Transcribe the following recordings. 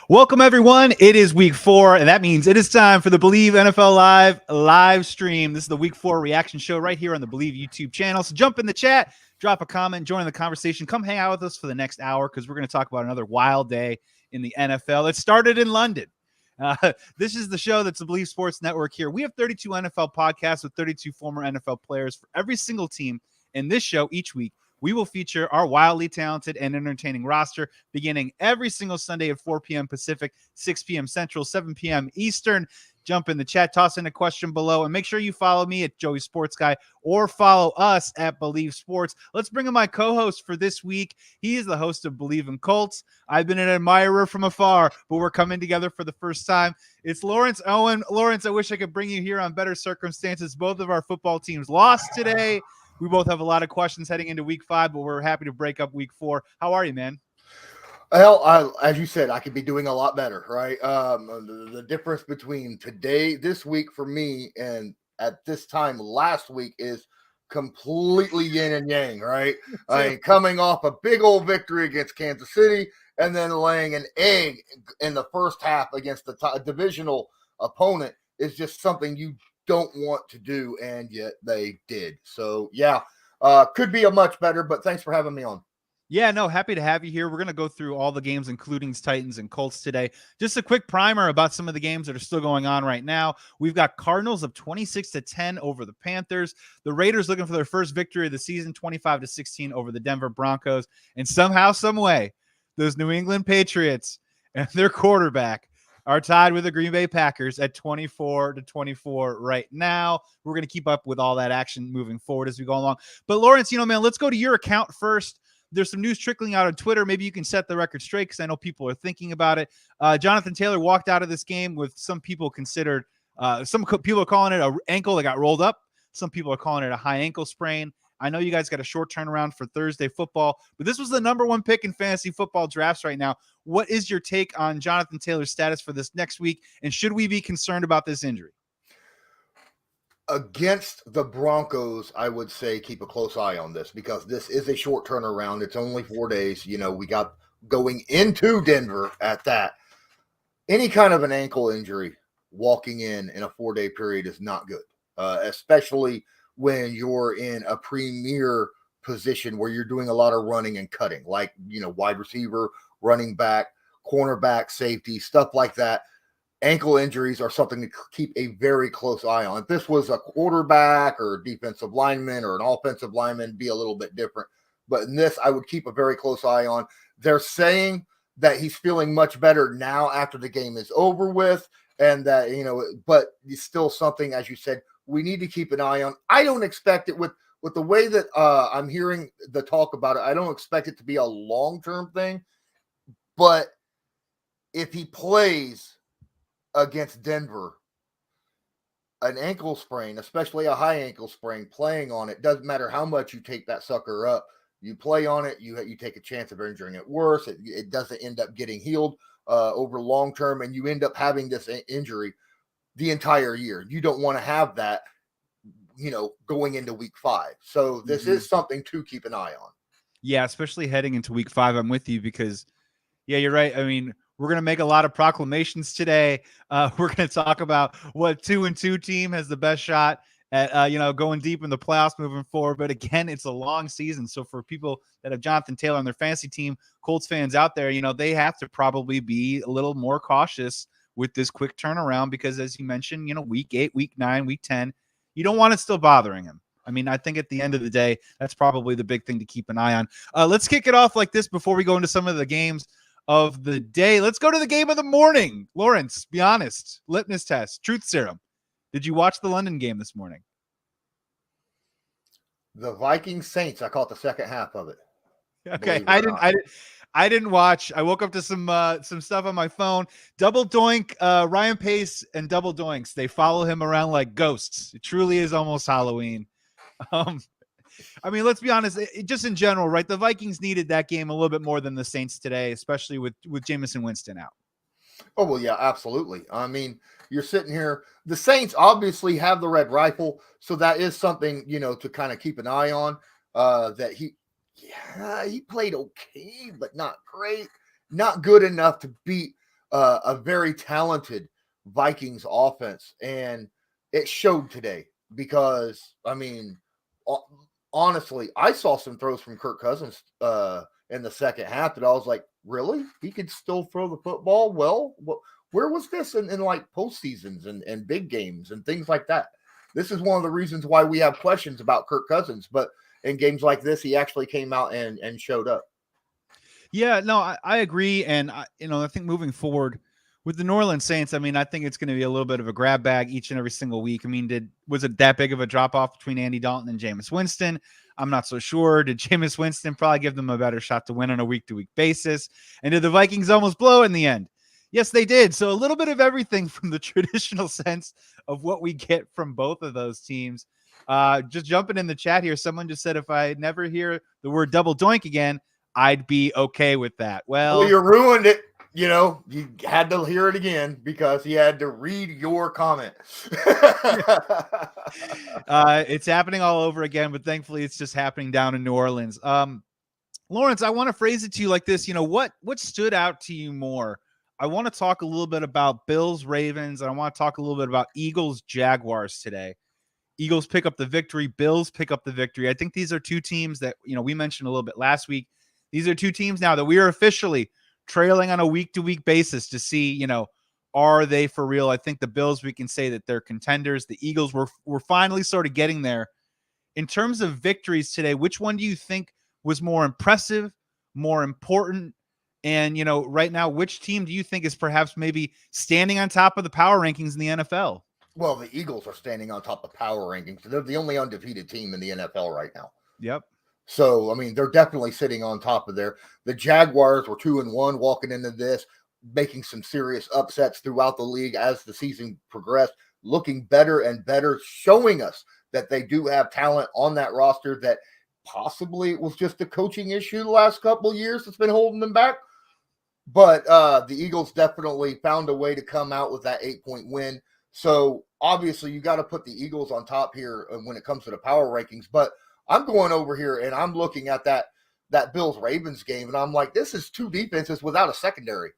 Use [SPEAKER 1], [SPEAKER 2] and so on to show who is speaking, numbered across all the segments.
[SPEAKER 1] Welcome, everyone. It is week 4, and that means it is time for the Bleav NFL live stream. This is the week 4 reaction show right here on the Bleav YouTube channel. So jump in the chat, drop a comment, join the conversation. Come hang out with us for the next hour because we're going to talk about another wild day in the NFL. It started in London. This is the show that's the Bleav Sports Network here. We have 32 NFL podcasts with 32 former NFL players for every single team. In this show each week, we will feature our wildly talented and entertaining roster beginning every single Sunday at 4 p.m. Pacific, 6 p.m. Central, 7 p.m. Eastern. Jump in the chat, toss in a question below, and make sure you follow me at Joey Sports Guy or follow us at Bleav Sports. Let's bring in my co-host for this week. He is the host of Bleav in Colts. I've been an admirer from afar, but we're coming together for the first time. It's Lawrence Owen. Lawrence, I wish I could bring you here on better circumstances. Both of our football teams lost today. We both have a lot of questions heading into week 5, but we're happy to break up week 4. How are you, man?
[SPEAKER 2] Well, as you said, I could be doing a lot better, right? The difference between this week for me, and at this time last week is completely yin and yang, right? Coming off a big old victory against Kansas City and then laying an egg in the first half against the divisional opponent is just something you don't want to do, and yet they did. So, yeah, could be a much better, but thanks for having me on.
[SPEAKER 1] Yeah, no, happy to have you here. We're going to go through all the games, including Titans and Colts today. Just a quick primer about some of the games that are still going on right now. We've got Cardinals up 26-10 over the Panthers. The Raiders looking for their first victory of the season, 25-16 over the Denver Broncos. And somehow, some way, those New England Patriots and their quarterback are tied with the Green Bay Packers at 24-24 right now. We're going to keep up with all that action moving forward as we go along. But Lawrence, man, let's go to your account first. There's some news trickling out on Twitter. Maybe you can set the record straight because I know people are thinking about it. Jonathan Taylor walked out of this game with some people considered, some people are calling it an ankle that got rolled up. Some people are calling it a high ankle sprain. I know you guys got a short turnaround for Thursday football, but this was the number 1 pick in fantasy football drafts right now. What is your take on Jonathan Taylor's status for this next week, and should we be concerned about this injury?
[SPEAKER 2] Against the Broncos, I would say keep a close eye on this because this is a short turnaround. It's only 4 days. We got going into Denver at that. Any kind of an ankle injury walking in a 4-day period is not good, especially when you're in a premier position where you're doing a lot of running and cutting, like, wide receiver, running back, cornerback, safety, stuff like that. Ankle injuries are something to keep a very close eye on. If this was a quarterback or a defensive lineman or an offensive lineman, it'd be a little bit different. But in this, I would keep a very close eye on. They're saying that he's feeling much better now after the game is over with, and that, but it's still something, as you said, we need to keep an eye on. I don't expect it with the way that I'm hearing the talk about it. I don't expect it to be a long-term thing, but if he plays against Denver, an ankle sprain, especially a high ankle sprain, playing on it, doesn't matter how much you take that sucker up. You play on it, you take a chance of injuring it worse. It doesn't end up getting healed over long term, and you end up having this injury the entire year. You don't want to have that, going into week 5. So this is something to keep an eye on.
[SPEAKER 1] Yeah, especially heading into week 5. I'm with you because, yeah, you're right. I mean, we're going to make a lot of proclamations today. We're going to talk about what 2-2 team has the best shot at, going deep in the playoffs moving forward. But again, it's a long season. So for people that have Jonathan Taylor on their fantasy team, Colts fans out there, they have to probably be a little more cautious with this quick turnaround because, as you mentioned, week 8, week 9, week 10, you don't want it still bothering him. I mean, I think at the end of the day, that's probably the big thing to keep an eye on. Let's kick it off like this before we go into some of the games of the day. Let's go to the game of the morning. Lawrence, be honest. Litmus test, truth serum. Did you watch the London game this morning?
[SPEAKER 2] The Vikings Saints. I caught the second half of it.
[SPEAKER 1] Okay, I didn't watch. I woke up to some stuff on my phone. Double doink, Ryan Pace and double doinks. They follow him around like ghosts. It truly is almost Halloween. I mean, let's be honest, just in general, right? The Vikings needed that game a little bit more than the Saints today, especially with Jameson Winston out.
[SPEAKER 2] Oh, well, yeah, absolutely. I mean, you're sitting here. The Saints obviously have the red rifle, so that is something, to kind of keep an eye on. That he played okay, but not great. Not good enough to beat a very talented Vikings offense, and it showed today because, I mean, honestly, I saw some throws from Kirk Cousins in the second half that I was like, really? He could still throw the football? Well, where was this in like postseasons and big games and things like that? This is one of the reasons why we have questions about Kirk Cousins, but in games like this, he actually came out and showed up.
[SPEAKER 1] Yeah, no, I agree. And, I think moving forward with the New Orleans Saints, I mean, I think it's going to be a little bit of a grab bag each and every single week. I mean, was it that big of a drop off between Andy Dalton and Jameis Winston? I'm not so sure. Did Jameis Winston probably give them a better shot to win on a week-to-week basis? And did the Vikings almost blow in the end? Yes, they did. So a little bit of everything from the traditional sense of what we get from both of those teams. Just jumping in the chat here, someone just said, if I never hear the word double doink again, I'd be okay with that. Well,
[SPEAKER 2] you ruined it. You had to hear it again because he had to read your comment.
[SPEAKER 1] It's happening all over again, but thankfully it's just happening down in New Orleans. Lawrence, I want to phrase it to you like this. What stood out to you more? I want to talk a little bit about Bills, Ravens, and I want to talk a little bit about Eagles, Jaguars today. Eagles pick up the victory. Bills pick up the victory. I think these are two teams that, we mentioned a little bit last week. These are two teams now that we are officially trailing on a week-to-week basis to see, are they for real? I think the Bills, we can say that they're contenders. The Eagles, we're finally sort of getting there. In terms of victories today, which one do you think was more impressive, more important? And, right now, which team do you think is perhaps maybe standing on top of the power rankings in the NFL?
[SPEAKER 2] Well, the Eagles are standing on top of power rankings. They're the only undefeated team in the NFL right now.
[SPEAKER 1] Yep.
[SPEAKER 2] So, I mean, they're definitely sitting on top of there. The Jaguars were 2-1 walking into this, making some serious upsets throughout the league as the season progressed, looking better and better, showing us that they do have talent on that roster that possibly it was just a coaching issue the last couple of years that's been holding them back. But the Eagles definitely found a way to come out with that 8-point win. So, obviously, you got to put the Eagles on top here when it comes to the power rankings. But I'm going over here and I'm looking at that Bills-Ravens game, and I'm like, this is two defenses without a secondary.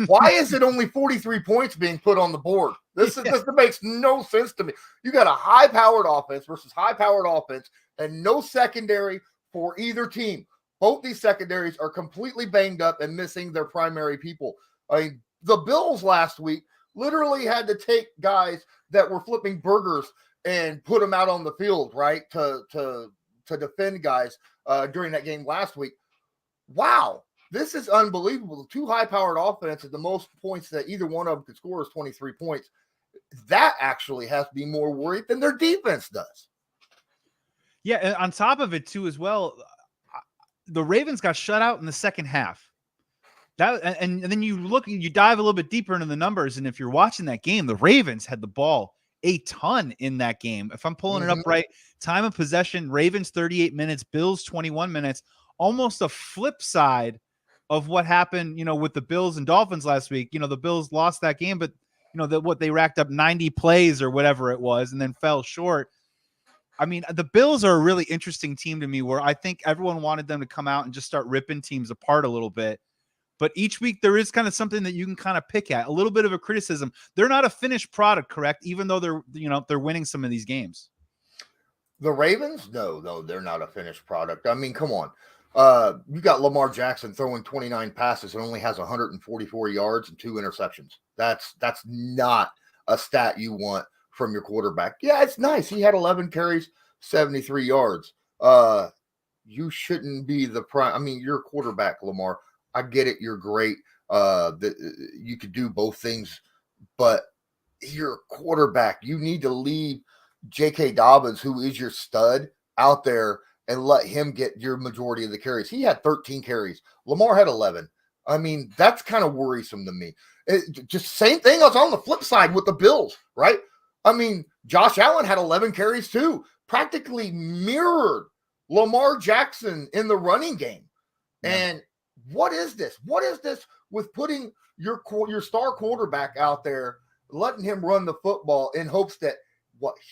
[SPEAKER 2] Why is it only 43 points being put on the board? This makes no sense to me. You got a high-powered offense versus high-powered offense and no secondary for either team. Both these secondaries are completely banged up and missing their primary people. I mean, the Bills last week literally had to take guys that were flipping burgers and put them out on the field, right, to defend guys during that game last week. Wow, this is unbelievable. Two high-powered offenses, the most points that either one of them could score is 23 points. That actually has to be more worried than their defense does.
[SPEAKER 1] Yeah, and on top of it, too, as well, the Ravens got shut out in the second half. And then you dive a little bit deeper into the numbers, and if you're watching that game, the Ravens had the ball a ton in that game. If I'm pulling it up right, time of possession, Ravens 38 minutes, Bills 21 minutes, almost a flip side of what happened, with the Bills and Dolphins last week. The Bills lost that game, but they racked up 90 plays or whatever it was and then fell short. I mean, the Bills are a really interesting team to me where I think everyone wanted them to come out and just start ripping teams apart a little bit. But each week there is kind of something that you can kind of pick at, a little bit of a criticism. They're not a finished product, correct? Even though they're winning some of these games.
[SPEAKER 2] The Ravens? No, they're not a finished product. I mean, come on. You got Lamar Jackson throwing 29 passes and only has 144 yards and 2 interceptions. That's not a stat you want from your quarterback. Yeah, it's nice. He had 11 carries, 73 yards. You shouldn't be the prime. I mean, you're a quarterback, Lamar. I get it. You're great. You could do both things, but you're a quarterback. You need to leave J.K. Dobbins, who is your stud, out there and let him get your majority of the carries. He had 13 carries. Lamar had 11. I mean, that's kind of worrisome to me. Just same thing. I was on the flip side with the Bills, right? I mean, Josh Allen had 11 carries too, practically mirrored Lamar Jackson in the running game. Yeah. And what is this? What is this with putting your star quarterback out there, letting him run the football in hopes that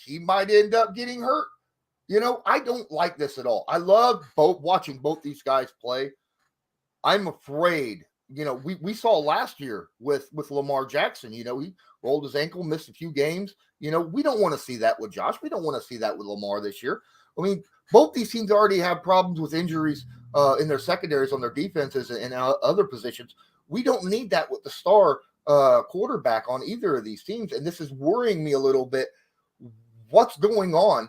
[SPEAKER 2] he might end up getting hurt? I don't like this at all. I love watching both these guys play. I'm afraid we saw last year with Lamar Jackson. He rolled his ankle, missed a few games. We don't want to see that with Josh. We don't want to see that with Lamar this year. I mean, both these teams already have problems with injuries in their secondaries on their defenses and other positions. We don't need that with the star quarterback on either of these teams, and this is worrying me a little bit. What's going on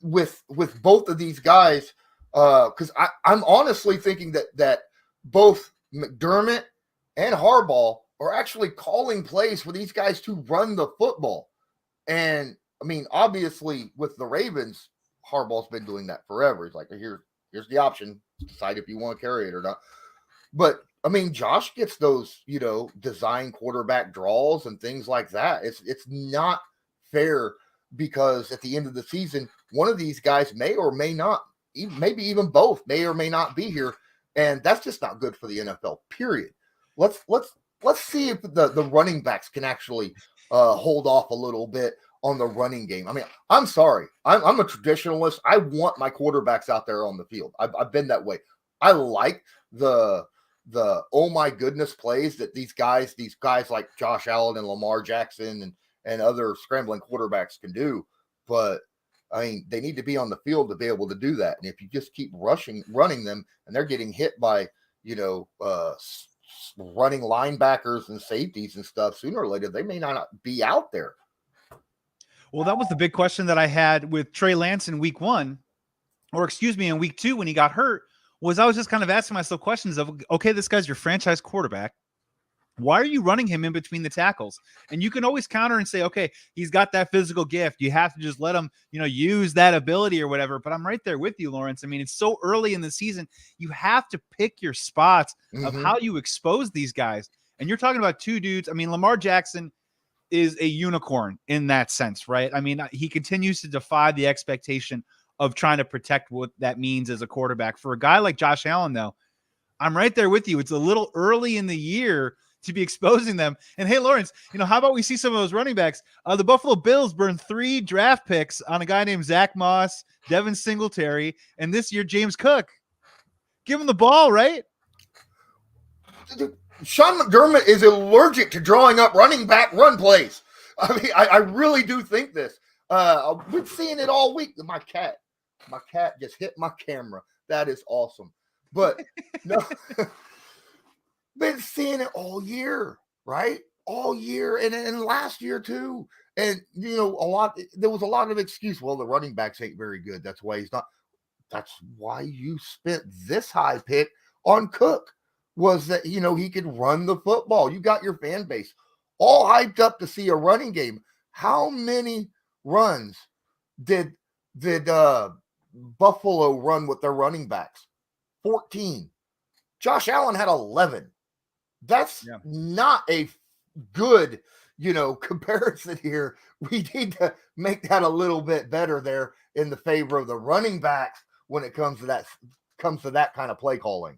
[SPEAKER 2] with both of these guys? Because I'm honestly thinking that both McDermott and Harbaugh are actually calling plays for these guys to run the football. And I mean, obviously with the Ravens, Harbaugh's been doing that forever. He's like, here's the option. Decide if you want to carry it or not. But I mean, Josh gets those, design quarterback draws and things like that. It's not fair because at the end of the season, one of these guys may or may not, maybe even both may or may not be here. And that's just not good for the NFL, period. Let's see if the running backs can actually hold off a little bit on the running game. I mean, I'm sorry. I'm a traditionalist. I want my quarterbacks out there on the field. I've been that way. I like the oh my goodness plays that these guys like Josh Allen and Lamar Jackson and other scrambling quarterbacks can do. But I mean, they need to be on the field to be able to do that. And if you just keep running them and they're getting hit by, running linebackers and safeties and stuff, sooner or later, they may not be out there.
[SPEAKER 1] Well, that was the big question that I had with Trey Lance in week 1, in week 2 when he got hurt, was I was just kind of asking myself questions of, okay, this guy's your franchise quarterback. Why are you running him in between the tackles? And you can always counter and say, okay, he's got that physical gift. You have to just let him, use that ability or whatever. But I'm right there with you, Lawrence. I mean, it's so early in the season. You have to pick your spots of how you expose these guys. And you're talking about two dudes. I mean, Lamar Jackson is a unicorn in that sense, right? I mean, he continues to defy the expectation of trying to protect what that means as a quarterback. For a guy like Josh Allen, though, I'm right there with you. It's a little early in the year to be exposing them. And hey, Lawrence, how about we see some of those running backs? The Buffalo Bills burned 3 draft picks on a guy named Zach Moss, Devin Singletary, and this year, James Cook. Give him the ball, right?
[SPEAKER 2] Sean McDermott is allergic to drawing up running back run plays. I mean, I really do think this. I've been seeing it all week. My cat just hit my camera. That is awesome. But no, been seeing it all year, right? All year and last year too. And there was a lot of excuse. Well, the running backs ain't very good. That's why he's not. That's why you spent this high pick on Cook, was that he could run the football. You got your fan base all hyped up to see a running game. How many runs did Buffalo run with their running backs? 14. Josh Allen had 11. That's not a good, comparison here. We need to make that a little bit better there in the favor of the running backs when it comes to that kind of play calling.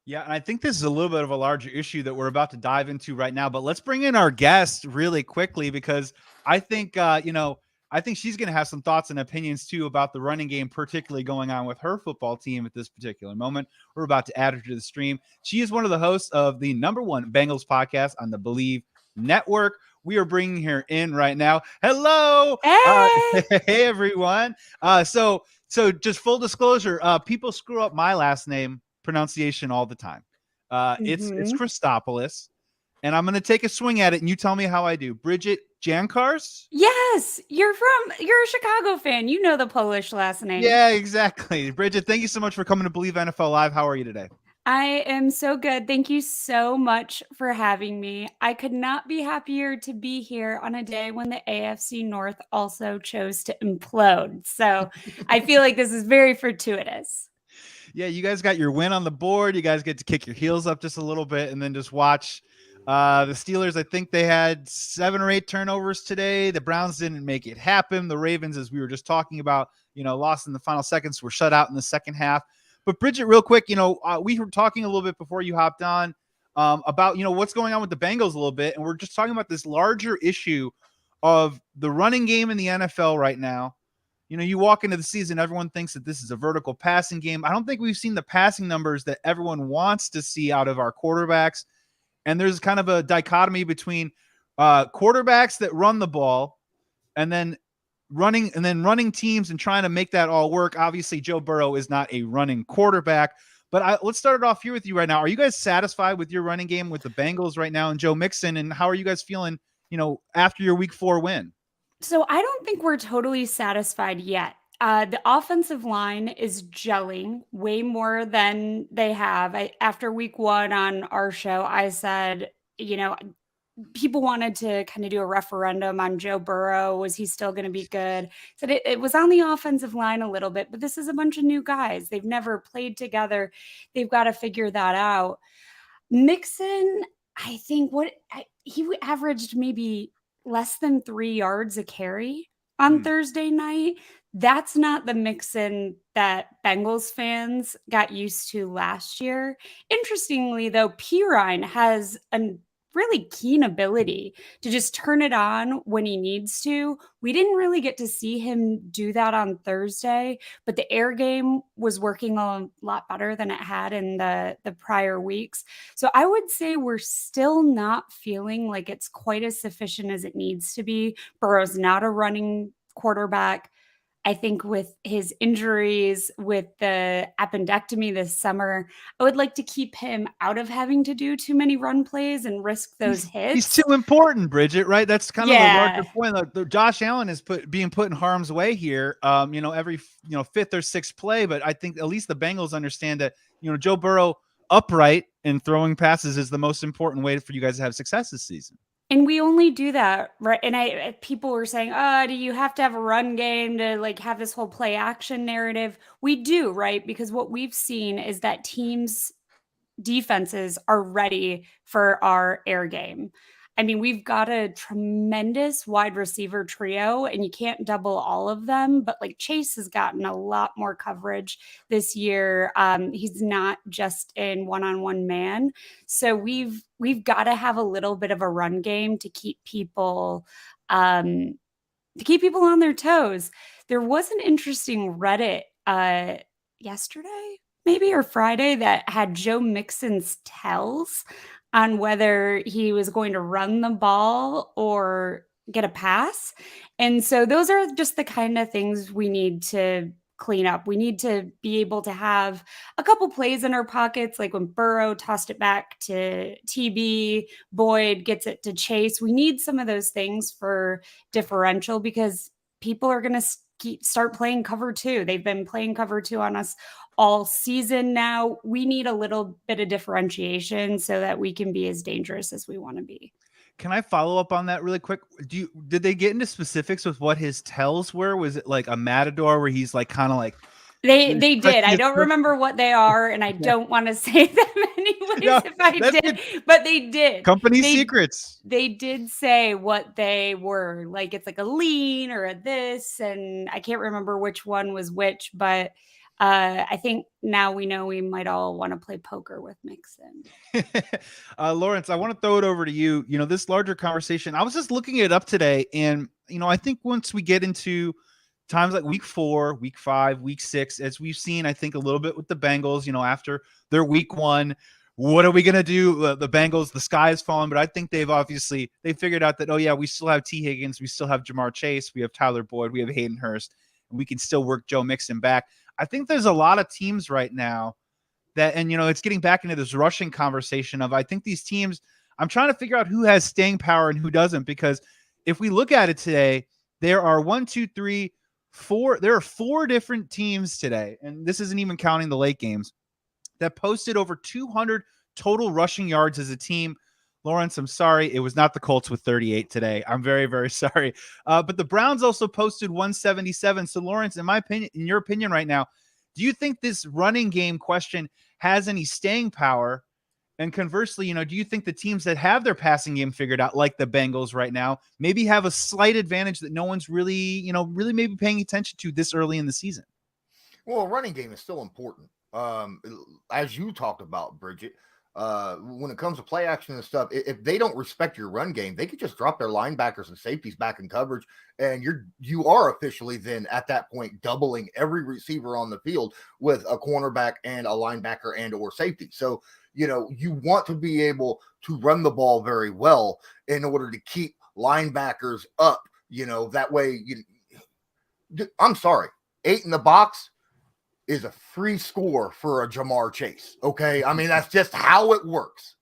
[SPEAKER 1] Yeah, and I think this is a little bit of a larger issue that we're about to dive into right now. But let's bring in our guest really quickly, because I think she's going to have some thoughts and opinions too about the running game, particularly going on with her football team at this particular moment. We're about to add her to the stream. She is one of the hosts of the #1 Bengals podcast on the Bleav Network. We are bringing her in right now. Hello.
[SPEAKER 3] Hey,
[SPEAKER 1] hey everyone. So just full disclosure, people screw up my last name pronunciation all the time. It's Christopoulos, and I'm going to take a swing at it and you tell me how I do. Bridget Jancarz?
[SPEAKER 3] yes, you're a Chicago fan. You know the Polish last name.
[SPEAKER 1] Yeah, exactly. Bridget, thank you so much for coming to Bleav NFL Live. How are you today?
[SPEAKER 3] I am so good. Thank you so much for having me. I could not be happier to be here on a day when the AFC North also chose to implode. So I feel like this is very fortuitous.
[SPEAKER 1] Yeah, you guys got your win on the board. You guys get to kick your heels up just a little bit and then just watch the Steelers. I think they had 7 or 8 turnovers today. The Browns didn't make it happen. The Ravens, as we were just talking about, lost in the final seconds, were shut out in the second half. But Bridget, real quick, we were talking a little bit before you hopped on about, what's going on with the Bengals a little bit. And we're just talking about this larger issue of the running game in the NFL right now. you walk into the season, everyone thinks that this is a vertical passing game. I don't think we've seen the passing numbers that everyone wants to see out of our quarterbacks. And there's kind of a dichotomy between quarterbacks that run the ball and then running teams and trying to make that all work. Obviously, Joe Burrow is not a running quarterback. But let's start it off here with you right now. Are you guys satisfied with your running game with the Bengals right now and Joe Mixon? And how are you guys feeling, after your week 4 win?
[SPEAKER 3] So I don't think we're totally satisfied yet. The offensive line is gelling way more than they have. After week 1 on our show, I said, people wanted to kind of do a referendum on Joe Burrow. Was he still going to be good? So it was on the offensive line a little bit, but this is a bunch of new guys. They've never played together. They've got to figure that out. Mixon, I think he averaged maybe less than 3 yards a carry on Thursday night. That's not the Mixon that Bengals fans got used to last year. Interestingly, though, Pirine has a really keen ability to just turn it on when he needs to. We didn't really get to see him do that on Thursday, but the air game was working a lot better than it had in the prior weeks. So I would say we're still not feeling like it's quite as sufficient as it needs to be. Burrow's not a running quarterback. I think with his injuries, with the appendectomy this summer, I would like to keep him out of having to do too many run plays and risk those hits.
[SPEAKER 1] He's too important, Bridget, right? That's kind of the larger point. Like, Josh Allen is being put in harm's way here, every 5th or 6th play. But I think at least the Bengals understand that, Joe Burrow upright and throwing passes is the most important way for you guys to have success this season.
[SPEAKER 3] And we only do that, right? And people were saying, do you have to have a run game to have this whole play action narrative? We do, right? Because what we've seen is that teams' defenses are ready for our air game. I mean, we've got a tremendous wide receiver trio, and you can't double all of them, but Chase has gotten a lot more coverage this year. He's not just in one-on-one man. So we've got to have a little bit of a run game to keep people on their toes. There was an interesting Reddit yesterday, maybe, or Friday, that had Joe Mixon's tells on whether he was going to run the ball or get a pass. And so those are just the kind of things we need to clean up. We need to be able to have a couple plays in our pockets, like when Burrow tossed it back to TB, Boyd gets it to Chase. We need some of those things for differential, because people are going to start playing cover 2. They've been playing cover 2 on us all season now. We need a little bit of differentiation so that we can be as dangerous as we want to be.
[SPEAKER 1] Can I follow up on that really quick? Did they get into specifics with what his tells were? Was it like a matador where he's kind of
[SPEAKER 3] They did. I don't remember what they are, and I don't want to say them anyways if I did, but they did.
[SPEAKER 1] Company secrets.
[SPEAKER 3] They did say what they were. It's like a lean or a this, and I can't remember which one was which, but I think now we know we might all want to play poker with Mixon.
[SPEAKER 1] Lawrence, I want to throw it over to you. This larger conversation, I was just looking it up today, and, I think once we get into times like week 4, week 5, week 6, as we've seen, I think a little bit with the Bengals, after their week 1, what are we going to do? The Bengals, the sky is falling, but I think they figured out that, we still have T. Higgins. We still have Jamar Chase. We have Tyler Boyd. We have Hayden Hurst, and we can still work Joe Mixon back. I think there's a lot of teams right now that, and, it's getting back into this rushing conversation of, I think these teams, I'm trying to figure out who has staying power and who doesn't, because if we look at it today, there are 4 different teams today, and this isn't even counting the late games, that posted over 200 total rushing yards as a team. Lawrence, I'm sorry, it was not the Colts with 38 today. I'm very, very sorry. But the Browns also posted 177. So, Lawrence, in your opinion right now, do you think this running game question has any staying power? And conversely, do you think the teams that have their passing game figured out, like the Bengals right now, maybe have a slight advantage that no one's really maybe paying attention to this early in the season?
[SPEAKER 2] Well, a running game is still important. As you talked about, Bridget, When it comes to play action and stuff, if they don't respect your run game, they could just drop their linebackers and safeties back in coverage, and you are officially then at that point doubling every receiver on the field with a cornerback and a linebacker and or safety. So you want to be able to run the ball very well in order to keep linebackers up. That way I'm sorry, 8 in the box is a free score for a Jamar Chase. Okay. I mean, that's just how it works,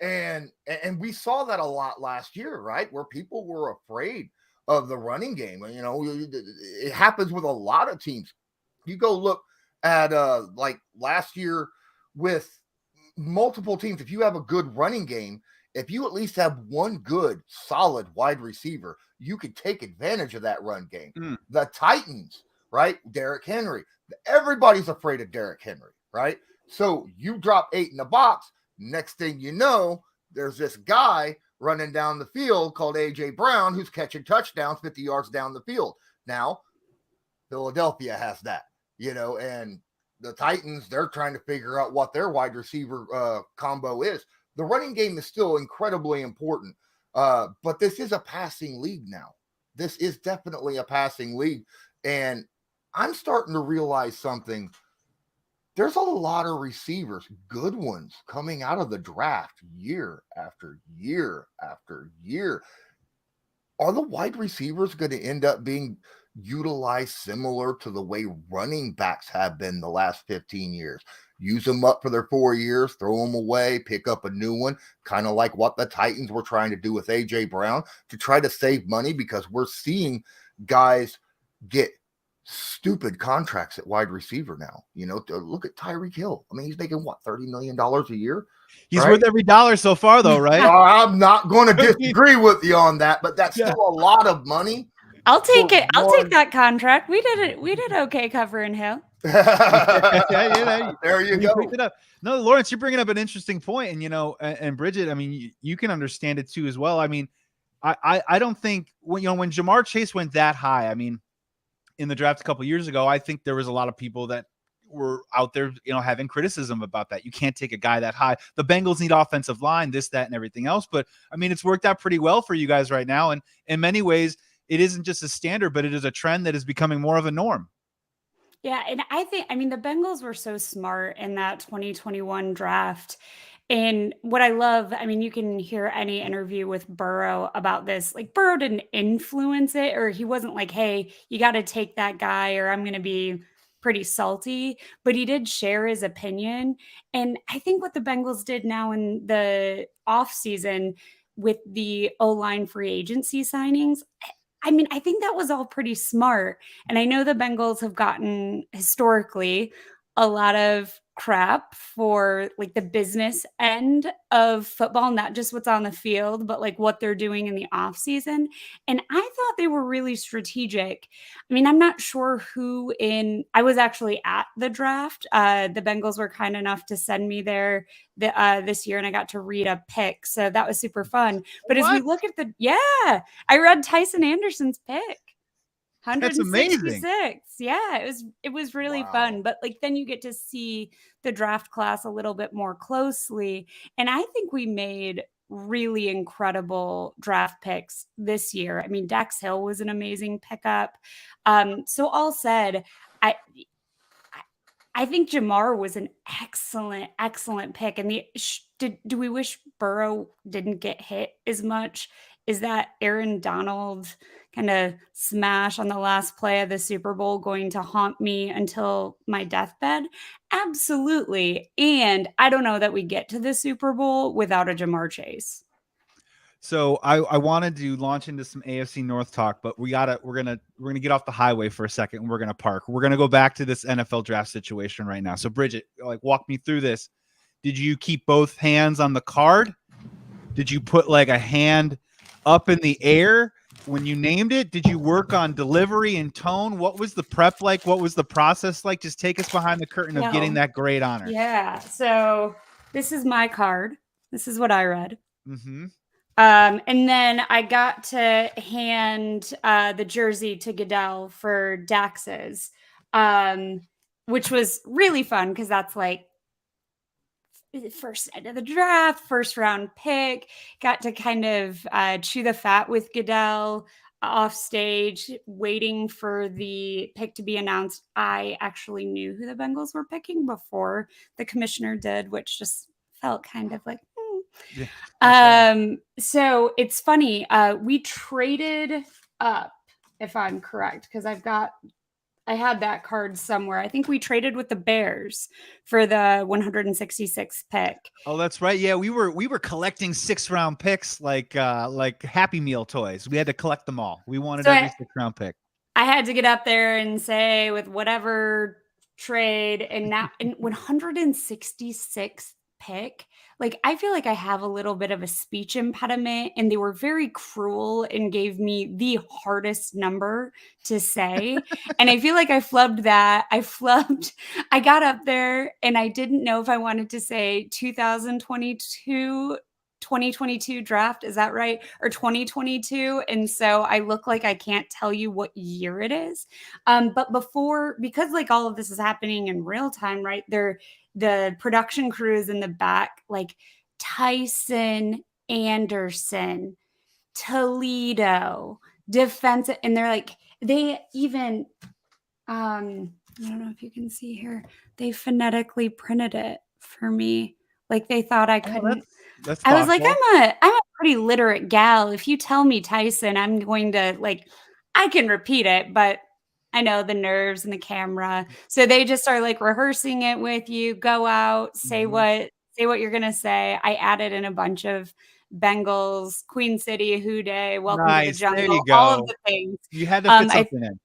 [SPEAKER 2] and we saw that a lot last year, right? Where people were afraid of the running game. It happens with a lot of teams. You go look at like last year with multiple teams. If you have a good running game, if you at least have one good solid wide receiver, you could take advantage of that run game. The Titans, right? Derrick Henry. Everybody's afraid of Derrick Henry, right? So you drop 8 in the box. Next thing you know, there's this guy running down the field called A.J. Brown who's catching touchdowns 50 yards down the field. Now, Philadelphia has that, and the Titans, they're trying to figure out what their wide receiver combo is. The running game is still incredibly important, but this is a passing league now. This is definitely a passing league, and I'm starting to realize something. There's a lot of receivers, good ones, coming out of the draft year after year after year. Are the wide receivers going to end up being utilized similar to the way running backs have been the last 15 years? Use them up for their 4 years, throw them away, pick up a new one, kind of like what the Titans were trying to do with A.J. Brown to try to save money, because we're seeing guys get stupid contracts at wide receiver now. Look at Tyreek Hill. I mean, he's making what, $30 million a year?
[SPEAKER 1] He's worth every dollar so far, though, right?
[SPEAKER 2] I'm not going to disagree with you on that, but that's still a lot of money.
[SPEAKER 3] I'll take it. I'll take that contract. We did okay covering Hill.
[SPEAKER 2] There you go.
[SPEAKER 1] Picked it up. No, Lawrence, you're bringing up an interesting point, and and Bridget, I mean, you can understand it too as well. I mean, I don't think when Jamar Chase went that high, I mean, in the draft a couple of years ago, I think there was a lot of people that were out there, having criticism about that. You can't take a guy that high. The Bengals need offensive line, this, that, and everything else. But I mean, it's worked out pretty well for you guys right now. And in many ways, it isn't just a standard, but it is a trend that is becoming more of a norm.
[SPEAKER 3] Yeah. And the Bengals were so smart in that 2021 draft. And what I love, you can hear any interview with Burrow about this. Like, Burrow didn't influence it, or he wasn't like, hey, you got to take that guy or I'm going to be pretty salty, but he did share his opinion. And I think what the Bengals did now in the offseason with the O-line free agency signings, I think that was all pretty smart. And I know the Bengals have gotten historically a lot of crap for like the business end of football, not just what's on the field, but like what they're doing in the off season. And I thought they were really strategic. I'm not sure I was actually at the draft. The Bengals were kind enough to send me there this year, and I got to read a pick. So that was super fun. But as we look at I read Tyson Anderson's pick. 166. Yeah, it was really fun. But like then you get to see the draft class a little bit more closely. And I think we made really incredible draft picks this year. Dax Hill was an amazing pickup. So all said, I think Jamar was an excellent pick. And do we wish Burrow didn't get hit as much? Is that Aaron Donald kind of smash on the last play of the Super Bowl going to haunt me until my deathbed? Absolutely. And I don't know that we get to the Super Bowl without a Jamar Chase.
[SPEAKER 1] So I wanted to launch into some AFC North talk, but we're gonna get off the highway for a second, and we're gonna park. We're gonna go back to this NFL draft situation right now. So Bridget, walk me through this. Did you keep both hands on the card? Did you put like a hand up in the air when you named it? Did you work on delivery and tone? What was the prep like? What was the process like? Just take us behind the curtain of getting that great honor.
[SPEAKER 3] Yeah. So this is my card. This is what I read.
[SPEAKER 1] Mm-hmm.
[SPEAKER 3] And then I got to hand the jersey to Goodell for Dax's, which was really fun because that's like first night of the draft, first round pick, got to kind of chew the fat with Goodell off stage, waiting for the pick to be announced. I actually knew who the Bengals were picking before the commissioner did, which just felt kind of like,
[SPEAKER 1] Yeah,
[SPEAKER 3] so it's funny. We traded up, if I'm correct, because I had that card somewhere. I think we traded with the Bears for the 166th pick.
[SPEAKER 1] Oh, that's right. Yeah, we were collecting 6th-round picks like Happy Meal toys. We had to collect them all. We wanted
[SPEAKER 3] So
[SPEAKER 1] every 6th-round pick.
[SPEAKER 3] I had to get up there and say with whatever trade, and now in 166th pick, like I feel like I have a little bit of a speech impediment, and they were very cruel and gave me the hardest number to say. And I feel like I flubbed that. I got up there and I didn't know if I wanted to say 2022 draft, is that right? Or 2022. And so I look like I can't tell you what year it is. But because like all of this is happening in real time, right? The production crew is in the back, like Tyson Anderson, Toledo, defensive, and they're like, they even I don't know if you can see here, they phonetically printed it for me. Like they thought I couldn't.
[SPEAKER 1] That's
[SPEAKER 3] I was like,
[SPEAKER 1] thoughtful.
[SPEAKER 3] I'm a pretty literate gal. If you tell me Tyson, I'm going to I can repeat it, but I know the nerves and the camera. So they just are like rehearsing it with you, go out, say what you're going to say. I added in a bunch of Bengals, Queen City, Who Day, Welcome to the
[SPEAKER 1] Nice. There
[SPEAKER 3] Jungle,
[SPEAKER 1] you
[SPEAKER 3] all of
[SPEAKER 1] go.
[SPEAKER 3] the things.
[SPEAKER 1] You had to fit
[SPEAKER 3] I
[SPEAKER 1] something in.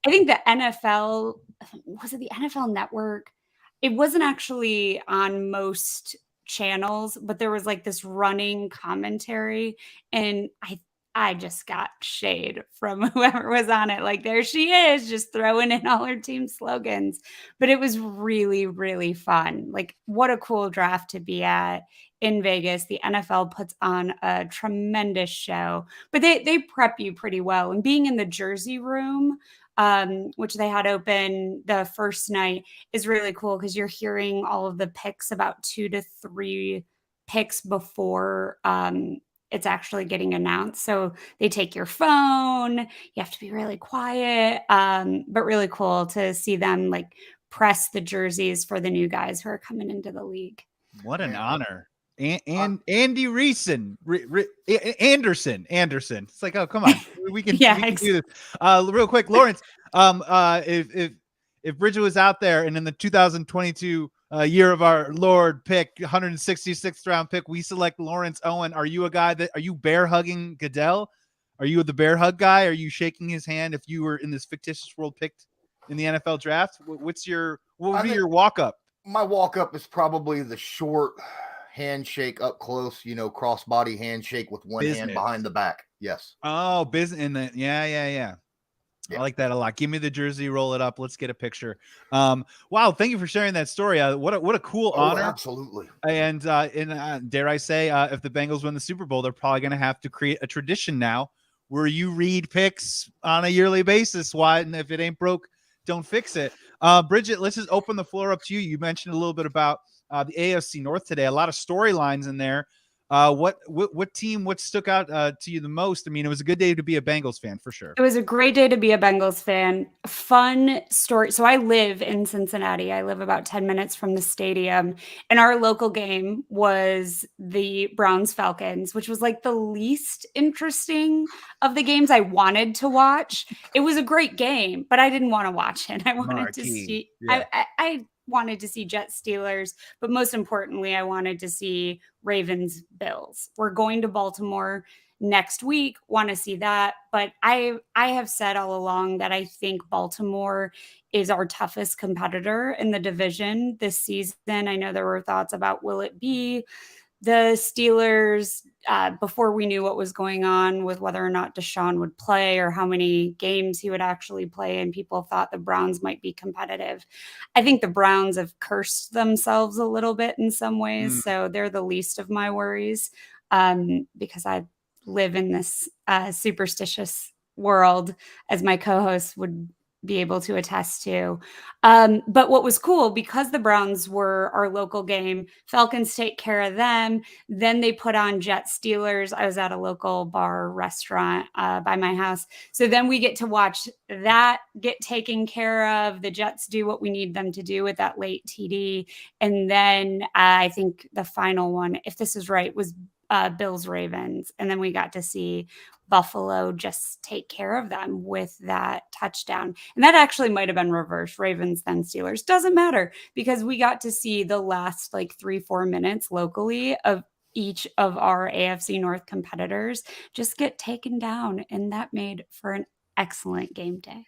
[SPEAKER 3] think the NFL, was it the NFL Network? It wasn't actually on most channels, but there was like this running commentary, and I just got shade from whoever was on it. Like, there she is, just throwing in all her team slogans. But it was really, really fun. Like, what a cool draft to be at in Vegas. The NFL puts on a tremendous show, but they prep you pretty well. And being in the jersey room, which they had open the first night, is really cool because you're hearing all of the picks about 2 to 3 picks before it's actually getting announced. So they take your phone. You have to be really quiet, but really cool to see them like press the jerseys for the new guys who are coming into the league.
[SPEAKER 1] What an honor. And Andy Reeson, Anderson. It's like, oh, come on, we can do this. Real quick, Lawrence. If Bridget was out there and in the 2022 year of our Lord pick, 166th round pick, we select Lawrence Owen. Are you are you bear hugging Goodell? Are you the bear hug guy? Are you shaking his hand if you were in this fictitious world picked in the NFL draft? What would be your walk up?
[SPEAKER 2] My walk up is probably the short handshake up close, crossbody handshake with one hand behind the back. Yes.
[SPEAKER 1] Oh, business. Yeah. I like that a lot. Give me the jersey, roll it up. Let's get a picture. Wow. Thank you for sharing that story. What a cool honor.
[SPEAKER 2] Absolutely.
[SPEAKER 1] And dare I say, if the Bengals win the Super Bowl, they're probably going to have to create a tradition now where you read picks on a yearly basis. Why? And if it ain't broke, don't fix it. Bridget, let's just open the floor up to you. You mentioned a little bit about the AFC North today. A lot of storylines in there. What stuck out to you the most? I mean, it was a good day to be a Bengals fan for sure.
[SPEAKER 3] It was a great day to be a Bengals fan. Fun story. So I live in Cincinnati. I live about 10 minutes from the stadium, and our local game was the Browns Falcons, which was like the least interesting of the games I wanted to watch. It was a great game, but I didn't want to watch it. I wanted to see. Yeah. I wanted to see Jets Steelers, but most importantly, I wanted to see Ravens Bills. We're going to Baltimore next week, want to see that. But I have said all along that I think Baltimore is our toughest competitor in the division this season. I know there were thoughts about, will it be the Steelers before we knew what was going on with whether or not Deshaun would play or how many games he would actually play. And people thought the Browns might be competitive. I think the Browns have cursed themselves a little bit in some ways. So they're the least of my worries because I live in this superstitious world, as my co-host would be able to attest to. But what was cool, because the Browns were our local game, Falcons take care of them. Then they put on Jets Steelers. I was at a local bar restaurant by my house. So then we get to watch that get taken care of. The Jets do what we need them to do with that late TD. And then I think the final one, if this is right, was Bills Ravens. And then we got to see Buffalo just take care of them with that touchdown. And that actually might have been reversed, Ravens then Steelers. Doesn't matter, because we got to see the last like 3-4 minutes locally of each of our AFC North competitors just get taken down. And that made for an excellent game day.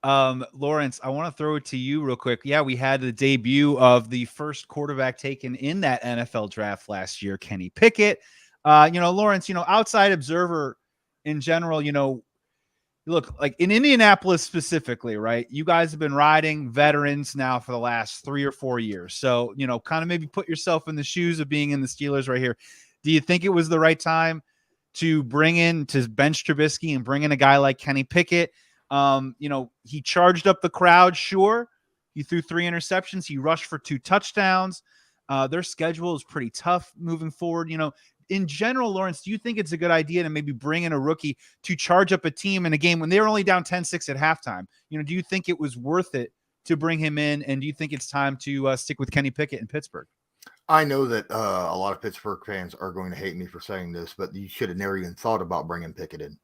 [SPEAKER 1] Lawrence, I want to throw it to you real quick. Yeah, we had the debut of the first quarterback taken in that NFL draft last year, Kenny Pickett. Lawrence, outside observer in general, look, like in Indianapolis specifically, right? You guys have been riding veterans now for the last 3 or 4 years. So, kind of maybe put yourself in the shoes of being in the Steelers right here. Do you think it was the right time to bench Trubisky and bring in a guy like Kenny Pickett? He charged up the crowd. Sure. He threw 3 interceptions. He rushed for 2 touchdowns. Their schedule is pretty tough moving forward. In general, Lawrence, do you think it's a good idea to maybe bring in a rookie to charge up a team in a game when they were only down 10-6 at halftime? Do you think it was worth it to bring him in? And do you think it's time to stick with Kenny Pickett in Pittsburgh?
[SPEAKER 2] I know that a lot of Pittsburgh fans are going to hate me for saying this, but you should have never even thought about bringing Pickett in.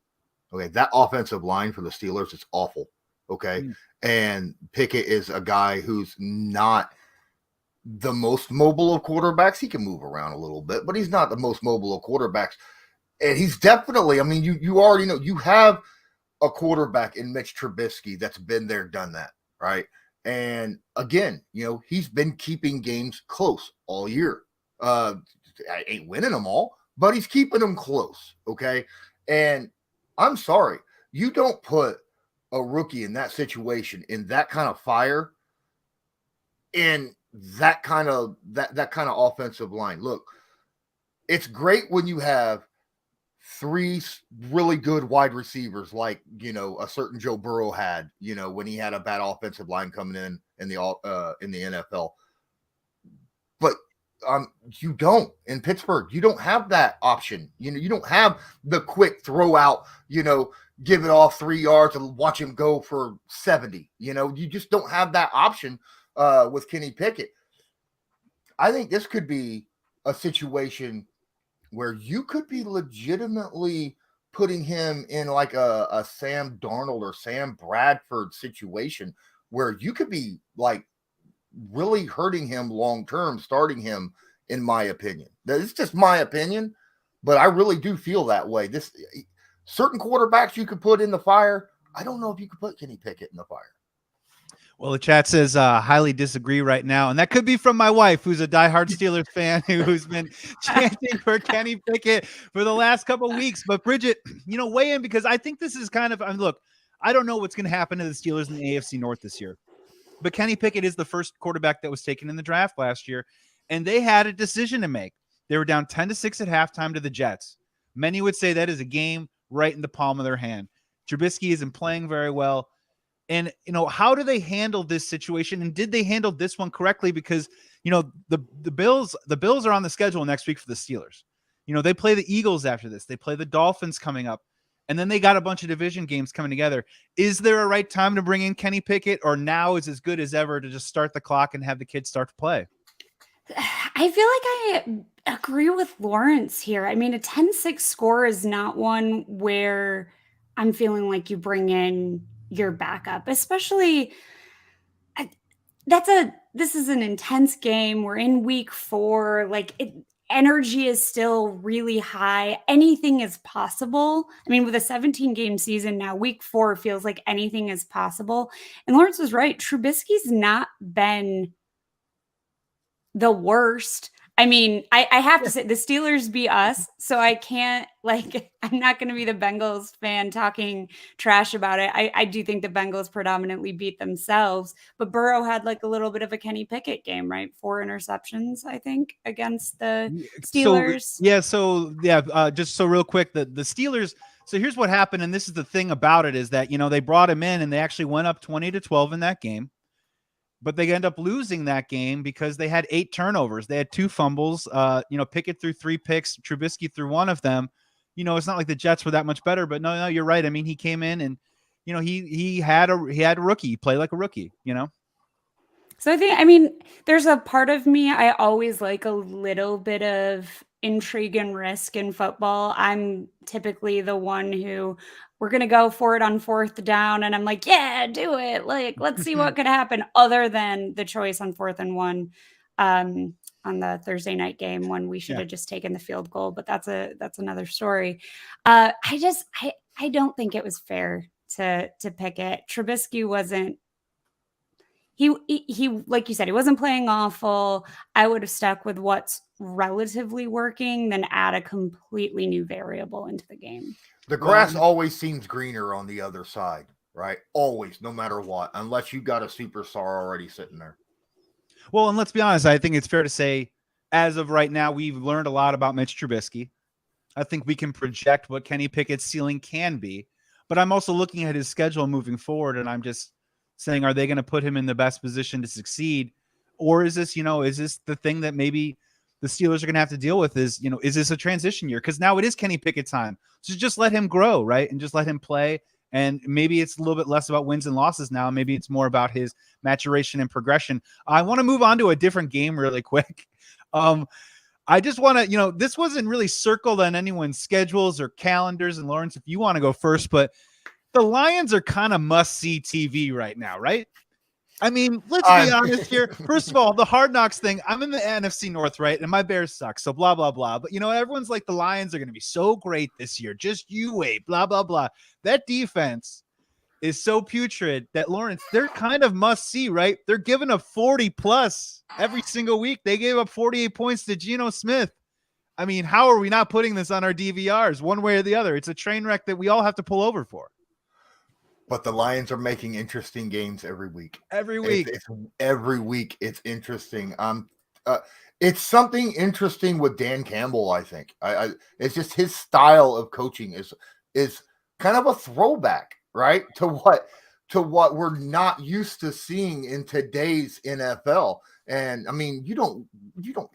[SPEAKER 2] Okay, that offensive line for the Steelers is awful. Okay, and Pickett is a guy who's not the most mobile of quarterbacks. He can move around a little bit, but he's not the most mobile of quarterbacks. And he's definitely, you already know, you have a quarterback in Mitch Trubisky that's been there, done that, right? And again, he's been keeping games close all year. I ain't winning them all, but he's keeping them close, okay? And I'm sorry, you don't put a rookie in that situation, in that kind of fire, in that kind of offensive line. Look, it's great when you have 3 really good wide receivers like, a certain Joe Burrow had, when he had a bad offensive line coming in the NFL. But you don't in Pittsburgh. You don't have that option. You don't have the quick throw out, give it off 3 yards and watch him go for 70. You just don't have that option with Kenny Pickett. I think this could be a situation where you could be legitimately putting him in like a Sam Darnold or Sam Bradford situation where you could be like really hurting him long-term, starting him, in my opinion. It's just my opinion, but I really do feel that way. Certain quarterbacks you could put in the fire. I don't know if you could put Kenny Pickett in the fire.
[SPEAKER 1] Well, the chat says highly disagree right now. And that could be from my wife, who's a diehard Steelers fan, who's been chanting for Kenny Pickett for the last couple of weeks. But Bridget, weigh in, because I think this is kind of, look, I don't know what's going to happen to the Steelers in the AFC North this year. But Kenny Pickett is the first quarterback that was taken in the draft last year. And they had a decision to make. They were down 10-6 at halftime to the Jets. Many would say that is a game right in the palm of their hand. Trubisky isn't playing very well. And, how do they handle this situation? And did they handle this one correctly? Because, the Bills are on the schedule next week for the Steelers. They play the Eagles after this. They play the Dolphins coming up. And then they got a bunch of division games coming together. Is there a right time to bring in Kenny Pickett, or now is as good as ever to just start the clock and have the kids start to play?
[SPEAKER 3] I feel like I agree with Lawrence here. A 10-6 score is not one where I'm feeling like you bring in your backup, especially this is an intense game. We're in week 4. Energy is still really high. Anything is possible. With a 17-game season now, week 4 feels like anything is possible. And Lawrence was right. Trubisky's not been the worst. I have to say the Steelers beat us, so I can't, I'm not going to be the Bengals fan talking trash about it. I do think the Bengals predominantly beat themselves, but Burrow had a little bit of a Kenny Pickett game, right? 4 interceptions, I think, against the Steelers.
[SPEAKER 1] Just so real quick, the Steelers, So here's what happened, and this is the thing about it, is that, they brought him in and they actually went up 20-12 in that game, but they end up losing that game because they had 8 turnovers. They had 2 fumbles. Pickett threw 3 picks. Trubisky threw 1 of them. It's not like the Jets were that much better, but no, you're right. I mean, he came in and, he had a rookie play like a rookie,
[SPEAKER 3] So I mean, there's a part of me, I always like a little bit of intrigue and risk in football. I'm typically the one who we're going to go for it on 4th down. And I'm like, yeah, do it. Like, let's see what could happen, other than the choice on 4th and 1 on the Thursday night game when we should have just taken the field goal. But that's another story. I don't think it was fair to Pickett. Trubisky wasn't. He like you said, he wasn't playing awful. I would have stuck with what's relatively working than add a completely new variable into the game.
[SPEAKER 2] The grass always seems greener on the other side, right? Always, no matter what, unless you got a superstar already sitting there.
[SPEAKER 1] Well, and let's be honest, I think it's fair to say, as of right now, we've learned a lot about Mitch Trubisky. I think we can project what Kenny Pickett's ceiling can be, but I'm also looking at his schedule moving forward, and I'm just saying, are they going to put him in the best position to succeed? Or is this, is this the thing that maybe the Steelers are going to have to deal with is this a transition year? Because now it is Kenny Pickett time. So just let him grow, right? And just let him play. And maybe it's a little bit less about wins and losses now. Maybe it's more about his maturation and progression. I want to move on to a different game really quick. I just want to, this wasn't really circled on anyone's schedules or calendars. And Lawrence, if you want to go first, but the Lions are kind of must-see TV right now, right? I mean, let's be honest here. First of all, the Hard Knocks thing, I'm in the NFC North, right? And my Bears suck, so blah, blah, blah. But, everyone's like, the Lions are going to be so great this year. Just you wait, blah, blah, blah. That defense is so putrid that, Lawrence, they're kind of must-see, right? They're giving up 40-plus every single week. They gave up 48 points to Geno Smith. I mean, how are we not putting this on our DVRs one way or the other? It's a train wreck that we all have to pull over for.
[SPEAKER 2] But the Lions are making interesting games every week.
[SPEAKER 1] Every week.
[SPEAKER 2] Every week it's interesting. It's something interesting with Dan Campbell, I think. It's just his style of coaching is kind of a throwback, right? To what we're not used to seeing in today's NFL. And I mean, you don't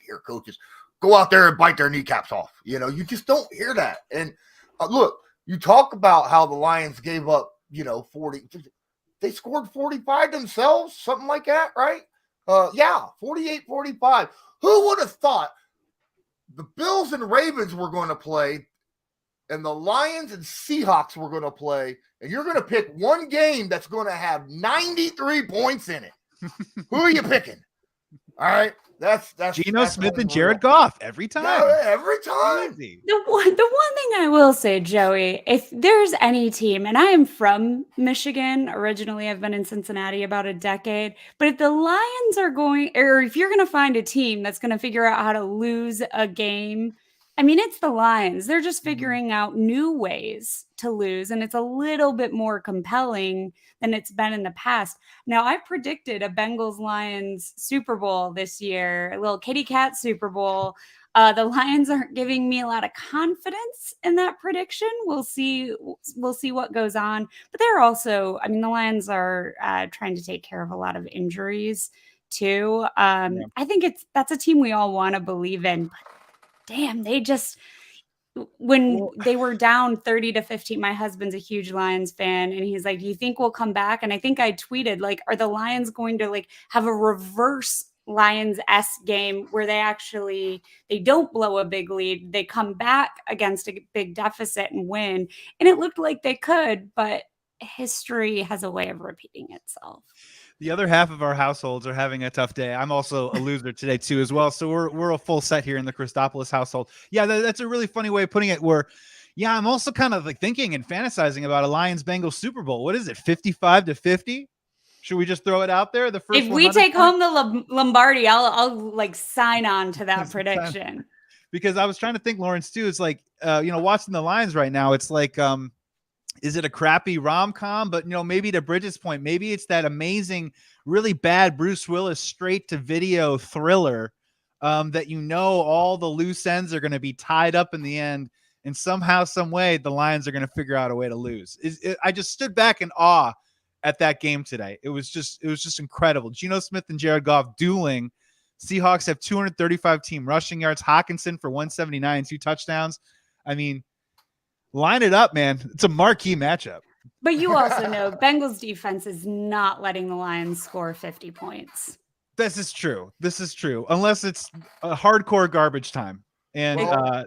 [SPEAKER 2] hear coaches go out there and bite their kneecaps off. You just don't hear that. And look, you talk about how the Lions gave up 40, they scored 45 themselves, something like that, right? 48-45. Who would have thought the Bills and Ravens were going to play and the Lions and Seahawks were going to play, and you're going to pick one game that's going to have 93 points in it? Who are you picking? All right. That's
[SPEAKER 1] Geno Smith and Jared Goff every time.
[SPEAKER 2] Yeah, every time.
[SPEAKER 3] The one thing I will say, Joey, if there's any team, and I am from Michigan originally, I've been in Cincinnati about a decade, but if the Lions are going, or if you're going to find a team that's going to figure out how to lose a game, I mean, it's the Lions. They're just figuring out new ways to lose, and it's a little bit more compelling than it's been in the past. Now, I predicted a Bengals-Lions Super Bowl this year, a little kitty cat Super Bowl. The Lions aren't giving me a lot of confidence in that prediction. We'll see what goes on. But they're also, I mean, the Lions are trying to take care of a lot of injuries too. I think that's a team we all want to believe in. But damn, they just, when they were down 30-15, my husband's a huge Lions fan, and he's like, do you think we'll come back? And I think I tweeted, like, are the Lions going to like have a reverse Lions-esque game where they don't blow a big lead, they come back against a big deficit and win? And it looked like they could, but history has a way of repeating itself.
[SPEAKER 1] The other half of our households are having a tough day. I'm also a loser today too, as well. So we're a full set here in the Christopoulos household. Yeah, that's a really funny way of putting it. I'm also kind of like thinking and fantasizing about a Lions-Bengals Super Bowl. What is it, 55-50? Should we just throw it out there? The first,
[SPEAKER 3] if we take home the Lombardi, I'll like sign on to that prediction.
[SPEAKER 1] Because I was trying to think, Lawrence, too. It's like watching the Lions right now. It's like, is it a crappy rom-com? But, maybe to Bridget's point, maybe it's that amazing, really bad Bruce Willis straight-to-video thriller that all the loose ends are going to be tied up in the end. and somehow, some way, the Lions are going to figure out a way to lose. I just stood back in awe at that game today. It was just incredible. Geno Smith and Jared Goff dueling. Seahawks have 235 team rushing yards. Hawkinson for 179, 2 touchdowns. I mean, line it up, man. It's a marquee matchup.
[SPEAKER 3] But you also know Bengals defense is not letting the Lions score 50 points.
[SPEAKER 1] This is true. Unless it's a hardcore garbage time. And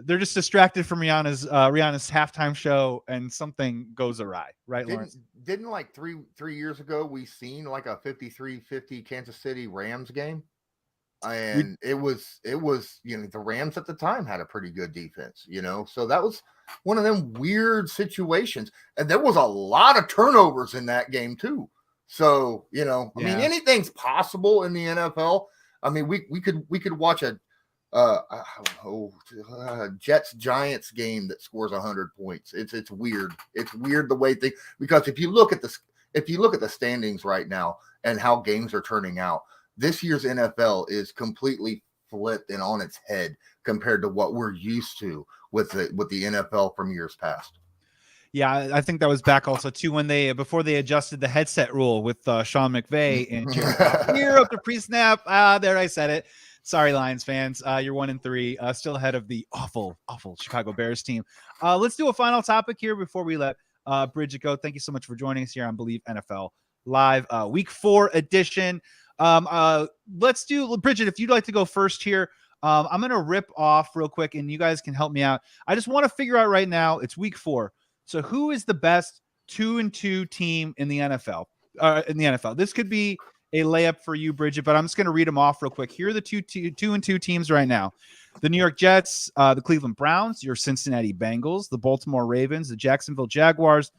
[SPEAKER 1] they're just distracted from Rihanna's halftime show and something goes awry, right, Lawrence?
[SPEAKER 2] Didn't like three years ago we seen like a 53-50 Kansas City Rams game? And it was, the Rams at the time had a pretty good defense, so that was one of them weird situations. And there was a lot of turnovers in that game too. So, I mean, anything's possible in the NFL. I mean, we could watch a Jets Giants game that scores 100 points. It's weird. It's weird the way because if you look at the standings right now and how games are turning out, this year's NFL is completely flipped and on its head compared to what we're used to with the NFL from years past.
[SPEAKER 1] Yeah, I think that was back also too when before they adjusted the headset rule with Sean McVay and here up to pre-snap. There, I said it. Sorry, Lions fans. You're 1-3, still ahead of the awful Chicago Bears team. Let's do a final topic here before we let Bridget go. Thank you so much for joining us here on Bleav NFL Live, Week 4 edition. Let's do, Bridget, if you'd like to go first here. I'm going to rip off real quick, and you guys can help me out. I just want to figure out right now, it's Week 4. So who is the best 2-2 team in the NFL? This could be a layup for you, Bridget, but I'm just going to read them off real quick. Here are the 2-2 teams right now: the New York Jets, the Cleveland Browns, your Cincinnati Bengals, the Baltimore Ravens, the Jacksonville Jaguars,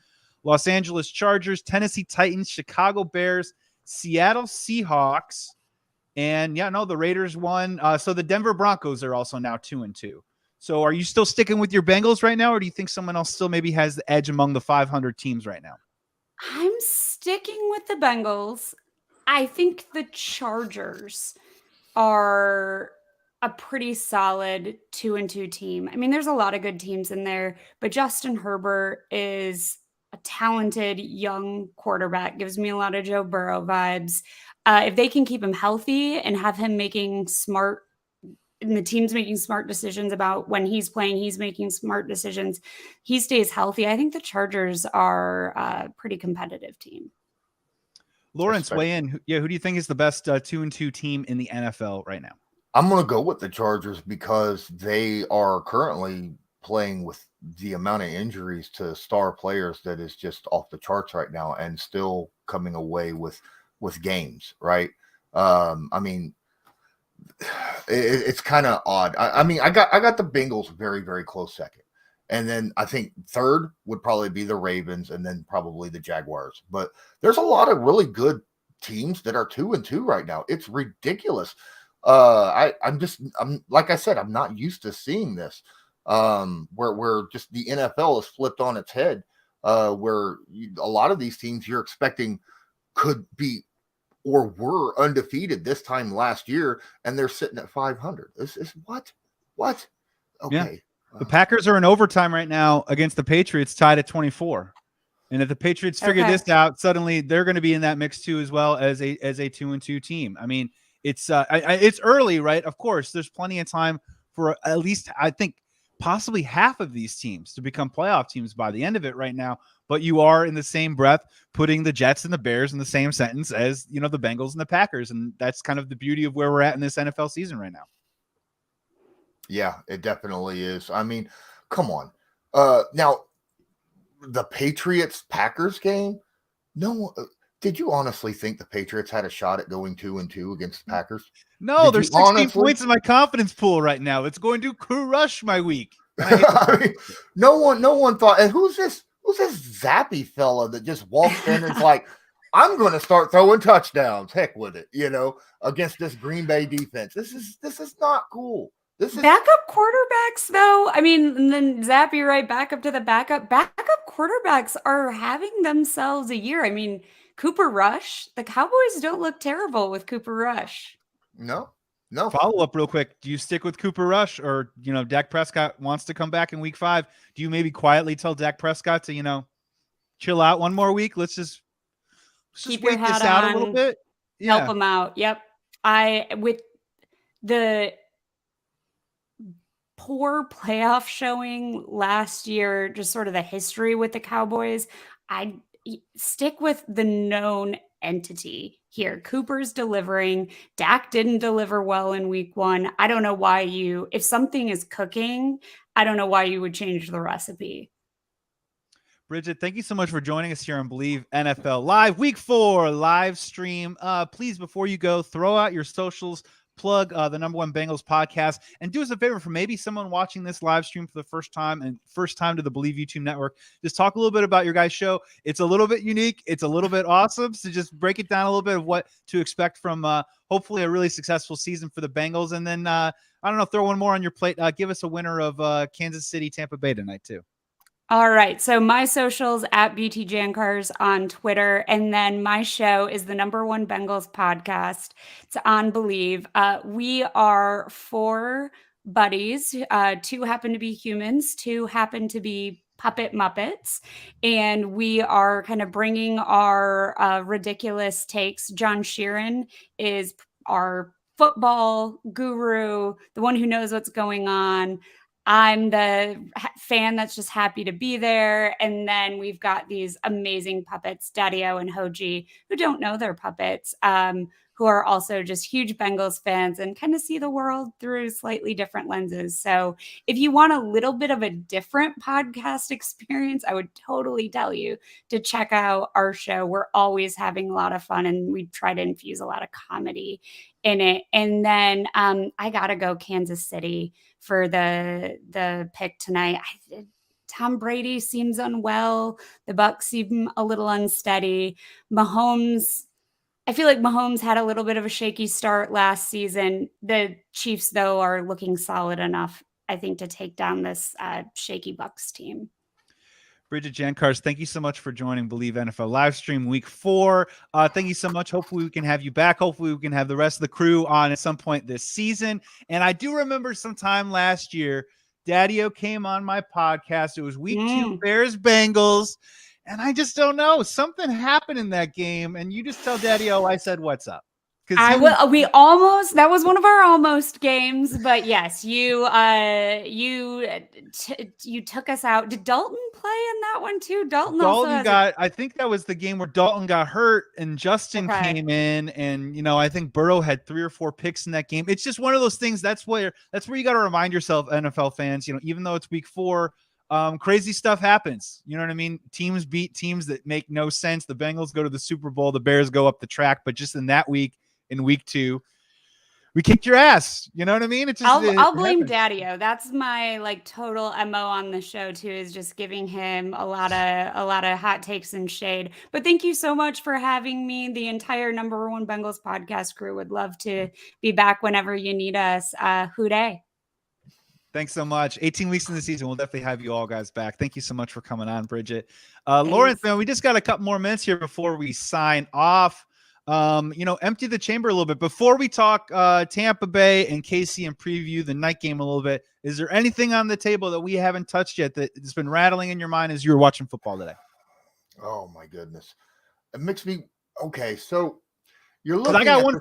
[SPEAKER 1] Los Angeles Chargers, Tennessee Titans, Chicago Bears, Seattle Seahawks, and the Raiders won. So the Denver Broncos are also now 2-2. So are you still sticking with your Bengals right now, or do you think someone else still maybe has the edge among the 500 teams right now?
[SPEAKER 3] I'm sticking with the Bengals. I think the Chargers are a pretty solid 2-2 team. I mean, there's a lot of good teams in there, but Justin Herbert is a talented young quarterback, gives me a lot of Joe Burrow vibes. If they can keep him healthy and have him and the team's making smart decisions about when he's playing, he's making smart decisions, he stays healthy, I think the Chargers are a pretty competitive team.
[SPEAKER 1] Lawrence, weigh in. Yeah, who do you think is the best 2-2 team in the NFL right now?
[SPEAKER 2] I'm going to go with the Chargers because they are currently playing with the amount of injuries to star players that is just off the charts right now, and still coming away with games, right? I mean, it's kind of odd. I mean, I got the Bengals very, very close second. And then I think third would probably be the Ravens, and then probably the Jaguars. But there's a lot of really good teams that are 2-2 right now. It's ridiculous. I'm like I said, I'm not used to seeing this. Where just the NFL is flipped on its head. Where a lot of these teams you're expecting could be or were undefeated this time last year, and they're sitting at 500. This is what? Okay.
[SPEAKER 1] Yeah. The Packers are in overtime right now against the Patriots, tied at 24. And if the Patriots figure this out, suddenly they're going to be in that mix too, as well as a 2-2 team. I mean, it's early, right? Of course, there's plenty of time for at least, I think, possibly half of these teams to become playoff teams by the end of it right now. But you are in the same breath putting the Jets and the Bears in the same sentence as, the Bengals and the Packers. And that's kind of the beauty of where we're at in this NFL season right now.
[SPEAKER 2] Yeah, it definitely is. I mean, come on. Now, the Patriots-Packers game, did you honestly think the Patriots had a shot at going 2-2 against the Packers?
[SPEAKER 1] No, there's 16 points in my confidence pool right now. It's going to crush my week.
[SPEAKER 2] I mean, no one thought, and who's this zappy fella that just walked in and is like, I'm going to start throwing touchdowns. Heck with it, against this Green Bay defense. This is not cool. This is
[SPEAKER 3] backup quarterbacks, though. I mean, and then Zappy right back up to the backup. Backup quarterbacks are having themselves a year. I mean, Cooper Rush, the Cowboys don't look terrible with Cooper Rush.
[SPEAKER 2] No, No.
[SPEAKER 1] Follow up real quick. Do you stick with Cooper Rush, or, Dak Prescott wants to come back in week 5? Do you maybe quietly tell Dak Prescott to, chill out one more week? Let's just
[SPEAKER 3] Keep your
[SPEAKER 1] wait this
[SPEAKER 3] hat
[SPEAKER 1] out a little
[SPEAKER 3] on.
[SPEAKER 1] bit.
[SPEAKER 3] Help
[SPEAKER 1] Yeah.
[SPEAKER 3] them out. Yep. With the poor playoff showing last year, just sort of the history with the Cowboys, I stick with the known entity here. Cooper's delivering. Dak didn't deliver well in week 1. I don't know why if something is cooking, I don't know why you would change the recipe.
[SPEAKER 1] Bridget, thank you so much for joining us here on Bleav NFL Live, week 4 live stream. Please, before you go, throw out your socials, plug the number 1 Bengals podcast, and do us a favor for maybe someone watching this live stream for the first time to the Bleav YouTube network. Just talk a little bit about your guys' show. It's a little bit unique. It's a little bit awesome. So just break it down a little bit of what to expect from hopefully a really successful season for the Bengals. And then, I don't know, throw one more on your plate. Give us a winner of Kansas City, Tampa Bay tonight too.
[SPEAKER 3] All right. So my socials at BT Jancarz on Twitter. And then my show is the number 1 Bengals podcast. It's on Bleav. We are 4 buddies. 2 happen to be humans. 2 happen to be puppet Muppets. And we are kind of bringing our ridiculous takes. John Sheeran is our football guru, the one who knows what's going on. I'm the fan that's just happy to be there. And then we've got these amazing puppets, Daddy-O and Hoji, who don't know they're puppets, who are also just huge Bengals fans and kind of see the world through slightly different lenses. So if you want a little bit of a different podcast experience, I would totally tell you to check out our show. We're always having a lot of fun, and we try to infuse a lot of comedy in it. And then I got to go Kansas City for the pick tonight. Tom Brady seems unwell. The Bucs seem a little unsteady. I feel like Mahomes had a little bit of a shaky start last season. The Chiefs, though, are looking solid enough, I think, to take down this shaky Bucs team.
[SPEAKER 1] Bridget, Jancarz, thank you so much for joining Bleav NFL live stream week 4. Thank you so much. Hopefully we can have you back. Hopefully we can have the rest of the crew on at some point this season. And I do remember sometime last year, Daddy-O came on my podcast. It was week 2, Bears Bengals. And I just don't know. Something happened in that game. And you just tell Daddy-O I said, what's up?
[SPEAKER 3] That was one of our almost games, but yes, you took us out. Did Dalton play in that one too?
[SPEAKER 1] I think that was the game where Dalton got hurt and Justin came in, and I think Burrow had 3 or 4 picks in that game. It's just one of those things. That's where you got to remind yourself, NFL fans, even though it's week 4, crazy stuff happens. You know what I mean? Teams beat teams that make no sense. The Bengals go to the Super Bowl, the Bears go up the track, but just in that week, in week 2, we kicked your ass. You know what I mean? It's just,
[SPEAKER 3] I'll blame Daddy-O. That's my total MO on the show too, is just giving him a lot of hot takes and shade. But thank you so much for having me. The entire number 1 Bengals podcast crew would love to be back whenever you need us. Hooday.
[SPEAKER 1] Thanks so much. 18 weeks in the season. We'll definitely have you all guys back. Thank you so much for coming on, Bridget. Lawrence, man, we just got a couple more minutes here before we sign off. Empty the chamber a little bit before we talk Tampa Bay and KC and preview the night game a little bit. Is there anything on the table that we haven't touched yet that has been rattling in your mind as you were watching football today?
[SPEAKER 2] Oh my goodness. It makes me okay. So you're looking.
[SPEAKER 1] I got one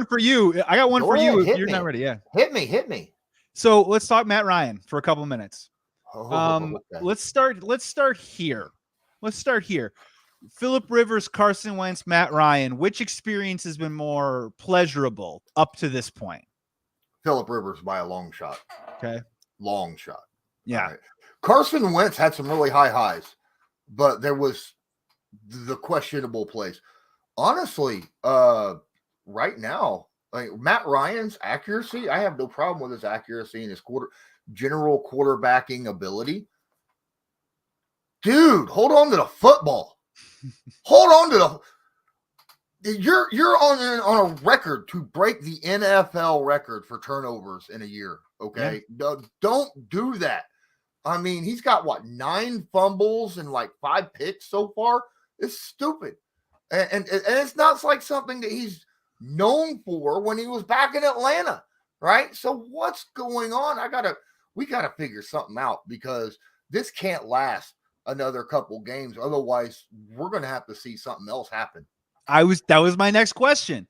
[SPEAKER 1] for you. I got one
[SPEAKER 2] Go
[SPEAKER 1] for
[SPEAKER 2] ahead,
[SPEAKER 1] you if
[SPEAKER 2] hit
[SPEAKER 1] you're
[SPEAKER 2] me.
[SPEAKER 1] not ready. Yeah.
[SPEAKER 2] Hit me.
[SPEAKER 1] So let's talk Matt Ryan for a couple of minutes.
[SPEAKER 2] Okay.
[SPEAKER 1] Let's start here. Phillip Rivers, Carson Wentz, Matt Ryan. Which experience has been more pleasurable up to this point?
[SPEAKER 2] Phillip Rivers by a long shot.
[SPEAKER 1] Okay.
[SPEAKER 2] Long shot.
[SPEAKER 1] Yeah.
[SPEAKER 2] Right. Carson Wentz had some really high highs, but there was the questionable plays. Honestly, right now, Matt Ryan's accuracy, I have no problem with his accuracy and his general quarterbacking ability. Dude, hold on to the football. Hold on to you're on a record to break the NFL record for turnovers in a year. Okay. Yeah. Don't do that. I mean, he's got 9 fumbles and 5 picks so far. It's stupid. And it's not like something that he's known for when he was back in Atlanta, right? So what's going on? We gotta figure something out, because this can't last another couple games. Otherwise, we're gonna have to see something else happen.
[SPEAKER 1] That was my next question.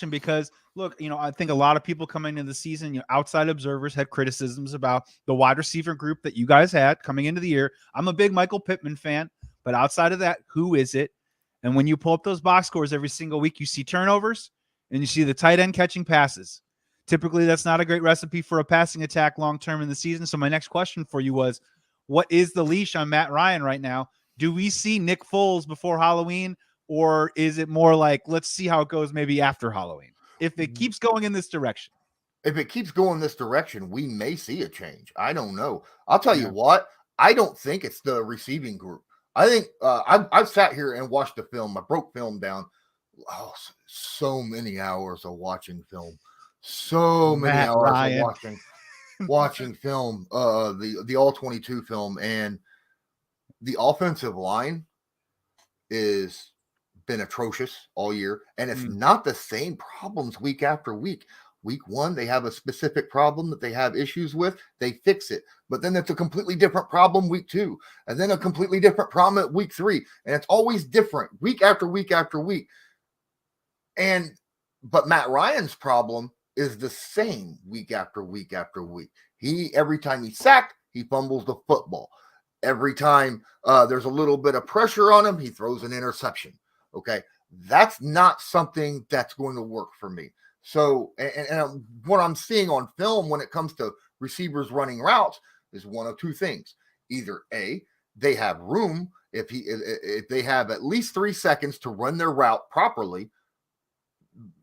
[SPEAKER 1] Because look, I think a lot of people coming into the season, outside observers had criticisms about the wide receiver group that you guys had coming into the year. I'm a big Michael Pittman fan, but outside of that, who is it? And when you pull up those box scores every single week, you see turnovers and you see the tight end catching passes. Typically, that's not a great recipe for a passing attack long-term in the season. So my next question for you was, what is the leash on Matt Ryan right now? Do we see Nick Foles before Halloween? Or is it more like, let's see how it goes maybe after Halloween? If it keeps going in this direction.
[SPEAKER 2] If it keeps going this direction, we may see a change. I don't know. I'll tell you what, I don't think it's the receiving group. I think I've sat here and watched the film. I broke film down. Oh, so many hours of watching film. So many
[SPEAKER 1] Matt
[SPEAKER 2] hours
[SPEAKER 1] Ryan.
[SPEAKER 2] of watching film, the all 22 film, and the offensive line is been atrocious all year, and it's not the same problems week after week. Week 1, they have a specific problem that they have issues with. They fix it, but then it's a completely different problem week 2, and then a completely different problem at week 3, and it's always different week after week after week. But Matt Ryan's problem is the same week after week after week. Every time he's sacked, he fumbles the football. Every time there's a little bit of pressure on him, he throws an interception. Okay, that's not something that's going to work for me. So, and what I'm seeing on film when it comes to receivers running routes is one of two things. Either A, they have room, if they have at least 3 seconds to run their route properly,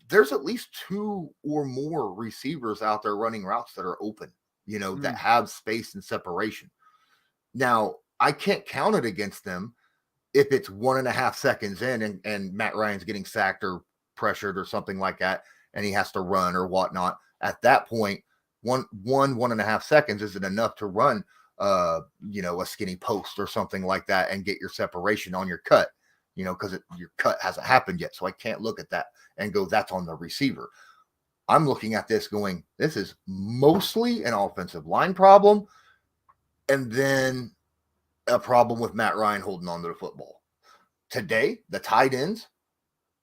[SPEAKER 2] there's at least 2 or more receivers out there running routes that are open, that have space and separation. Now, I can't count it against them if it's 1.5 seconds in and Matt Ryan's getting sacked or pressured or something like that, and he has to run or whatnot. At that point, 1.5 seconds isn't enough to run, a skinny post or something like that and get your separation on your cut, because your cut hasn't happened yet. So I can't look at that and go, that's on the receiver. I'm looking at this going, this is mostly an offensive line problem, and then a problem with Matt Ryan holding on to the football. Today, the tight ends,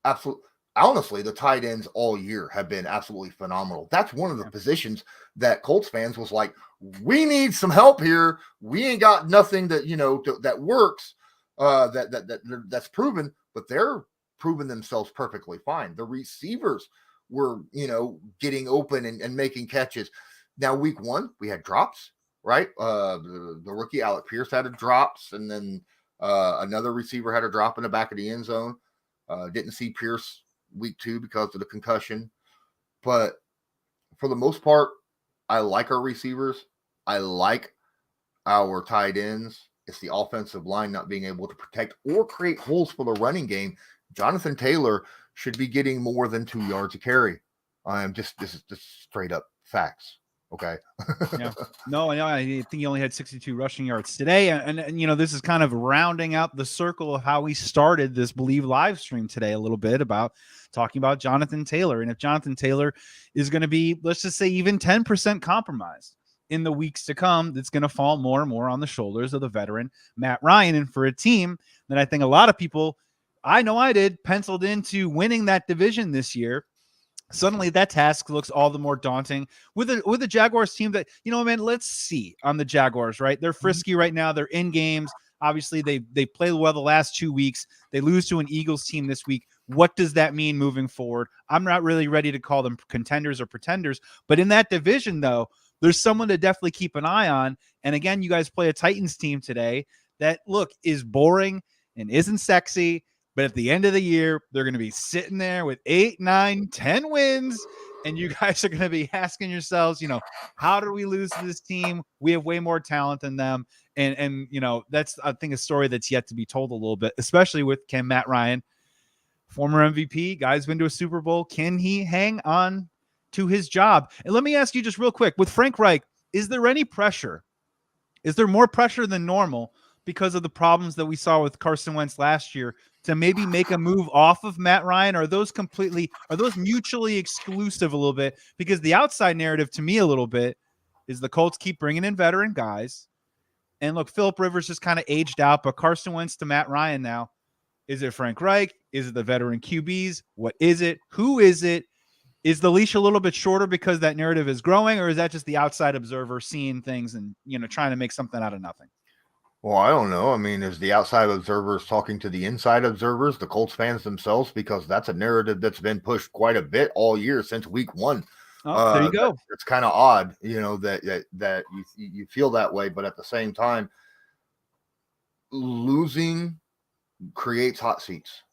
[SPEAKER 2] absolutely. Honestly, the tight ends all year have been absolutely phenomenal. That's one of the positions that Colts fans was like, we need some help here. We ain't got nothing that, that works, that's proven, but they're proving themselves perfectly fine. The receivers were, getting open and making catches. Now, week 1, we had drops. Right, the rookie Alec Pierce had a drops, and then another receiver had a drop in the back of the end zone. Didn't see Pierce week 2 because of the concussion, but for the most part, I like our receivers. I like our tight ends. It's the offensive line not being able to protect or create holes for the running game. Jonathan Taylor should be getting more than 2 yards a carry. This is just straight up facts. Okay.
[SPEAKER 1] No, I think he only had 62 rushing yards today. And this is kind of rounding out the circle of how we started this Bleav live stream today a little bit about talking about Jonathan Taylor. And if Jonathan Taylor is going to be, let's just say, even 10% compromised in the weeks to come, that's going to fall more and more on the shoulders of the veteran Matt Ryan. And for a team that I think a lot of people, I know I did, penciled into winning that division this year, suddenly that task looks all the more daunting with a Jaguars team that, let's see on the Jaguars, right? They're frisky right now. They're in games. Obviously, they played well the last 2 weeks. They lose to an Eagles team this week. What does that mean moving forward? I'm not really ready to call them contenders or pretenders, but in that division, though, there's someone to definitely keep an eye on. And again, you guys play a Titans team today that, look, is boring and isn't sexy. But at the end of the year, they're going to be sitting there with 8, 9, 10 wins. And you guys are going to be asking yourselves, how did we lose to this team? We have way more talent than them. And that's, I think, a story that's yet to be told a little bit, especially with Matt Ryan, former MVP, guy's been to a Super Bowl. Can he hang on to his job? And let me ask you just real quick, with Frank Reich, is there any pressure? Is there more pressure than normal because of the problems that we saw with Carson Wentz last year to maybe make a move off of Matt Ryan? Are those mutually exclusive a little bit? Because the outside narrative to me a little bit is the Colts keep bringing in veteran guys. And look, Phillip Rivers just kind of aged out, but Carson Wentz to Matt Ryan now. Is it Frank Reich? Is it the veteran QBs? What is it? Who is it? Is the leash a little bit shorter because that narrative is growing, or is that just the outside observer seeing things and, trying to make something out of nothing?
[SPEAKER 2] Well, I don't know. I mean, is the outside observers talking to the inside observers, the Colts fans themselves? Because that's a narrative that's been pushed quite a bit all year since week 1.
[SPEAKER 1] Oh, there you go.
[SPEAKER 2] It's kind of odd, that you feel that way, but at the same time, losing creates hot seats,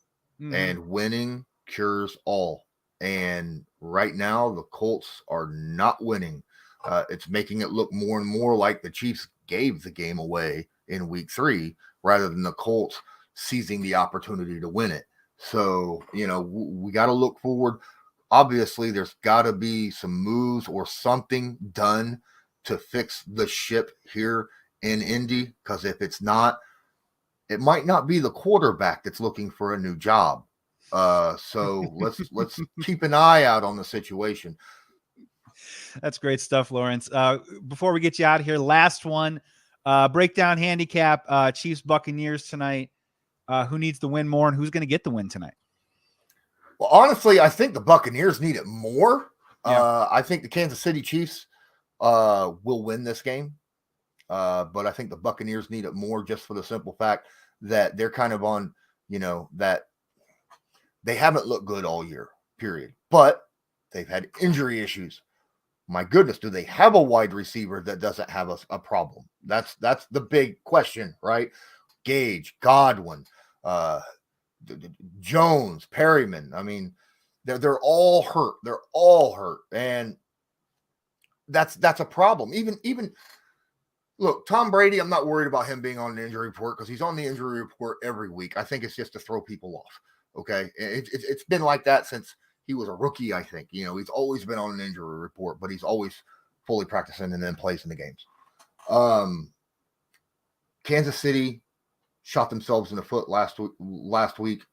[SPEAKER 2] and winning cures all. And right now, the Colts are not winning. It's making it look more and more like the Chiefs gave the game away in week 3 rather than the Colts seizing the opportunity to win it. So, we got to look forward. Obviously, there's got to be some moves or something done to fix the ship here in Indy, because if it's not, it might not be the quarterback that's looking for a new job. So let's keep an eye out on the situation.
[SPEAKER 1] That's great stuff, Lawrence. Before we get you out of here, last one, breakdown handicap, Chiefs Buccaneers tonight. Who needs to win more, and who's going to get the win tonight?
[SPEAKER 2] Well, honestly, I think the Buccaneers need it more.
[SPEAKER 1] Yeah.
[SPEAKER 2] I think the Kansas City Chiefs will win this game. But I think the Buccaneers need it more, just for the simple fact that they're kind of on, that they haven't looked good all year, period. But they've had injury issues. My goodness, do they have a wide receiver that doesn't have a problem? That's the big question, right? Gage, Godwin, Jones, Perryman. I mean, they're all hurt. They're all hurt, and that's a problem. Even look, Tom Brady, I'm not worried about him being on the injury report, because he's on the injury report every week. I think it's just to throw people off. Okay, it's been like that since he was a rookie. I think he's always been on an injury report, but he's always fully practicing and then plays in the games. Kansas City shot themselves in the foot last week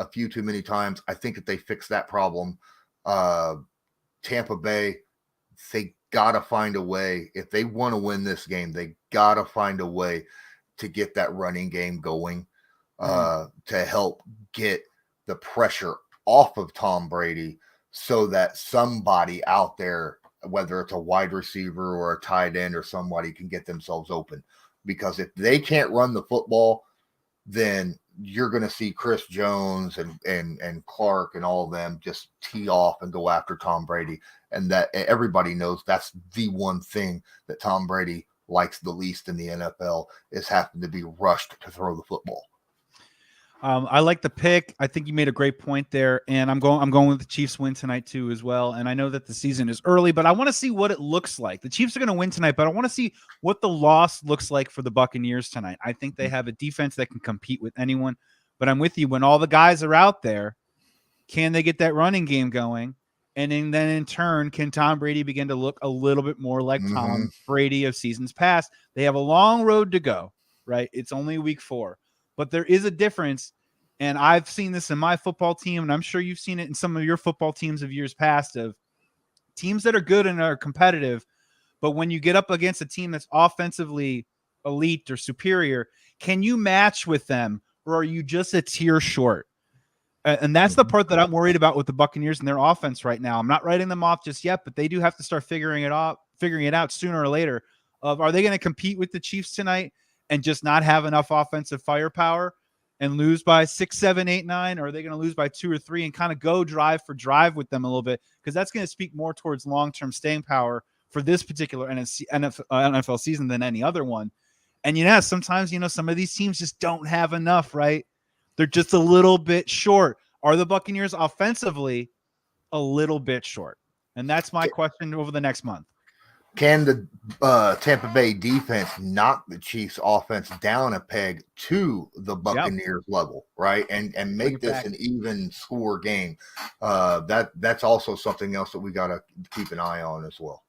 [SPEAKER 2] a few too many times. I think that they fixed that problem. Tampa Bay, they gotta find a way. If they want to win this game, they gotta find a way to get that running game going, to help get the pressure off of Tom Brady, so that somebody out there, whether it's a wide receiver or a tight end or somebody, can get themselves open. Because if they can't run the football, then you're going to see Chris Jones and Clark and all of them just tee off and go after Tom Brady. And that everybody knows that's the one thing that Tom Brady likes the least in the NFL, is having to be rushed to throw the football.
[SPEAKER 1] I like the pick. I think you made a great point there, and I'm going with the Chiefs win tonight too as well. And I know that the season is early, but I want to see what it looks like. The Chiefs are going to win tonight, but I want to see what the loss looks like for the Buccaneers tonight. I think they have a defense that can compete with anyone, but I'm with you. When all the guys are out there, can they get that running game going? And then in turn, can Tom Brady begin to look a little bit more like Tom Brady of seasons past? They have a long road to go, right? It's only week 4. But there is a difference, and I've seen this in my football team, and I'm sure you've seen it in some of your football teams of years past, of teams that are good and are competitive, but when you get up against a team that's offensively elite or superior, can you match with them, or are you just a tier short? And that's the part that I'm worried about with the Buccaneers and their offense right now. I'm not writing them off just yet, but they do have to start figuring it out sooner or later. Are they going to compete with the Chiefs tonight and just not have enough offensive firepower and lose by 6, 7, 8, 9? Or are they going to lose by 2 or 3 and kind of go drive for drive with them a little bit? Because that's going to speak more towards long-term staying power for this particular NFL season than any other one. And, sometimes, some of these teams just don't have enough, right? They're just a little bit short. Are the Buccaneers offensively a little bit short? And that's my question over the next month.
[SPEAKER 2] Can the Tampa Bay defense knock the Chiefs offense down a peg to the Buccaneers level, right? And make this an even score game. That's also something else that we got to keep an eye on as well.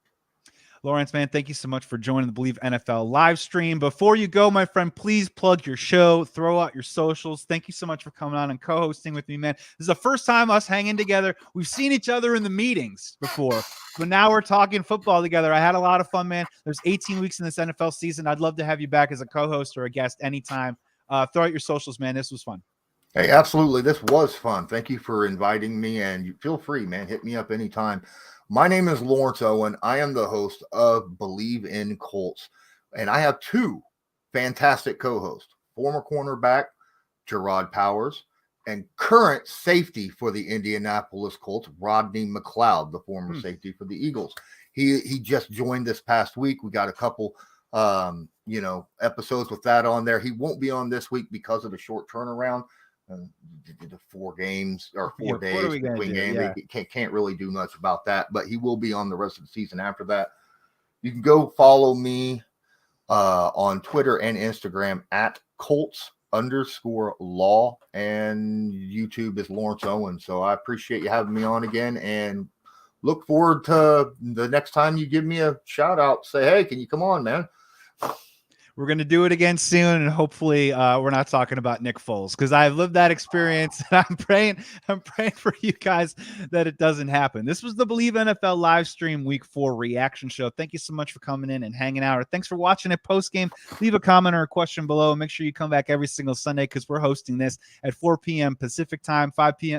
[SPEAKER 1] Lawrence, man, thank you so much for joining the Bleav NFL live stream. Before you go, my friend, please plug your show, throw out your socials. Thank you so much for coming on and co-hosting with me, man. This is the first time us hanging together. We've seen each other in the meetings before, but now we're talking football together. I had a lot of fun, man. There's 18 weeks in this NFL season. I'd love to have you back as a co-host or a guest anytime. Throw out your socials, man. This was fun.
[SPEAKER 2] Hey, absolutely. This was fun. Thank you for inviting me, and you feel free, man. Hit me up anytime. My name is Lawrence Owen. I am the host of Bleav in Colts, and I have two fantastic co-hosts, former cornerback Gerard Powers and current safety for the Indianapolis Colts, Rodney McLeod, the former safety for the Eagles. He just joined this past week. We got a couple episodes with that on there. He won't be on this week because of the short turnaround. The 4 games or 4 days between games. Yeah. Can't really do much about that, but he will be on the rest of the season after that. You can go follow me on Twitter and Instagram at Colts_law, and YouTube is Lawrence Owen. So I appreciate you having me on again, and look forward to the next time you give me a shout out. Say, hey, can you come on, man?
[SPEAKER 1] We're going to do it again soon, and hopefully we're not talking about Nick Foles, because I've lived that experience, and I'm praying for you guys that it doesn't happen. This was the Bleav NFL live stream week 4 reaction show. Thank you so much for coming in and hanging out, or thanks for watching it post game. Leave a comment or a question below. Make sure you come back every single Sunday, because we're hosting this at 4 p.m. Pacific time,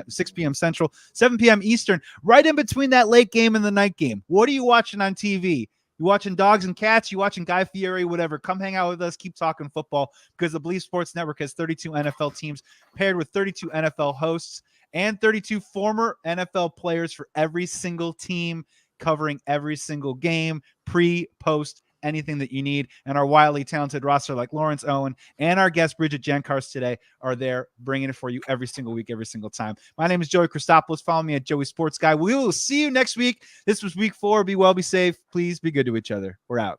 [SPEAKER 1] 6 p.m. Central, 7 p.m. Eastern, right in between that late game and the night game. What are you watching on TV? You watching Dogs and Cats? You watching Guy Fieri? Whatever. Come hang out with us. Keep talking football, because the Bleav Sports Network has 32 NFL teams paired with 32 NFL hosts and 32 former NFL players for every single team, covering every single game, pre, post, anything that you need. And our wildly talented roster like Lawrence Owen and our guest Bridget Jancarz today are there bringing it for you every single week, every single time. My name is Joey Christopoulos. Follow me at Joey Sports Guy. We will see you next week. This was week 4. Be well, be safe. Please be good to each other. We're out.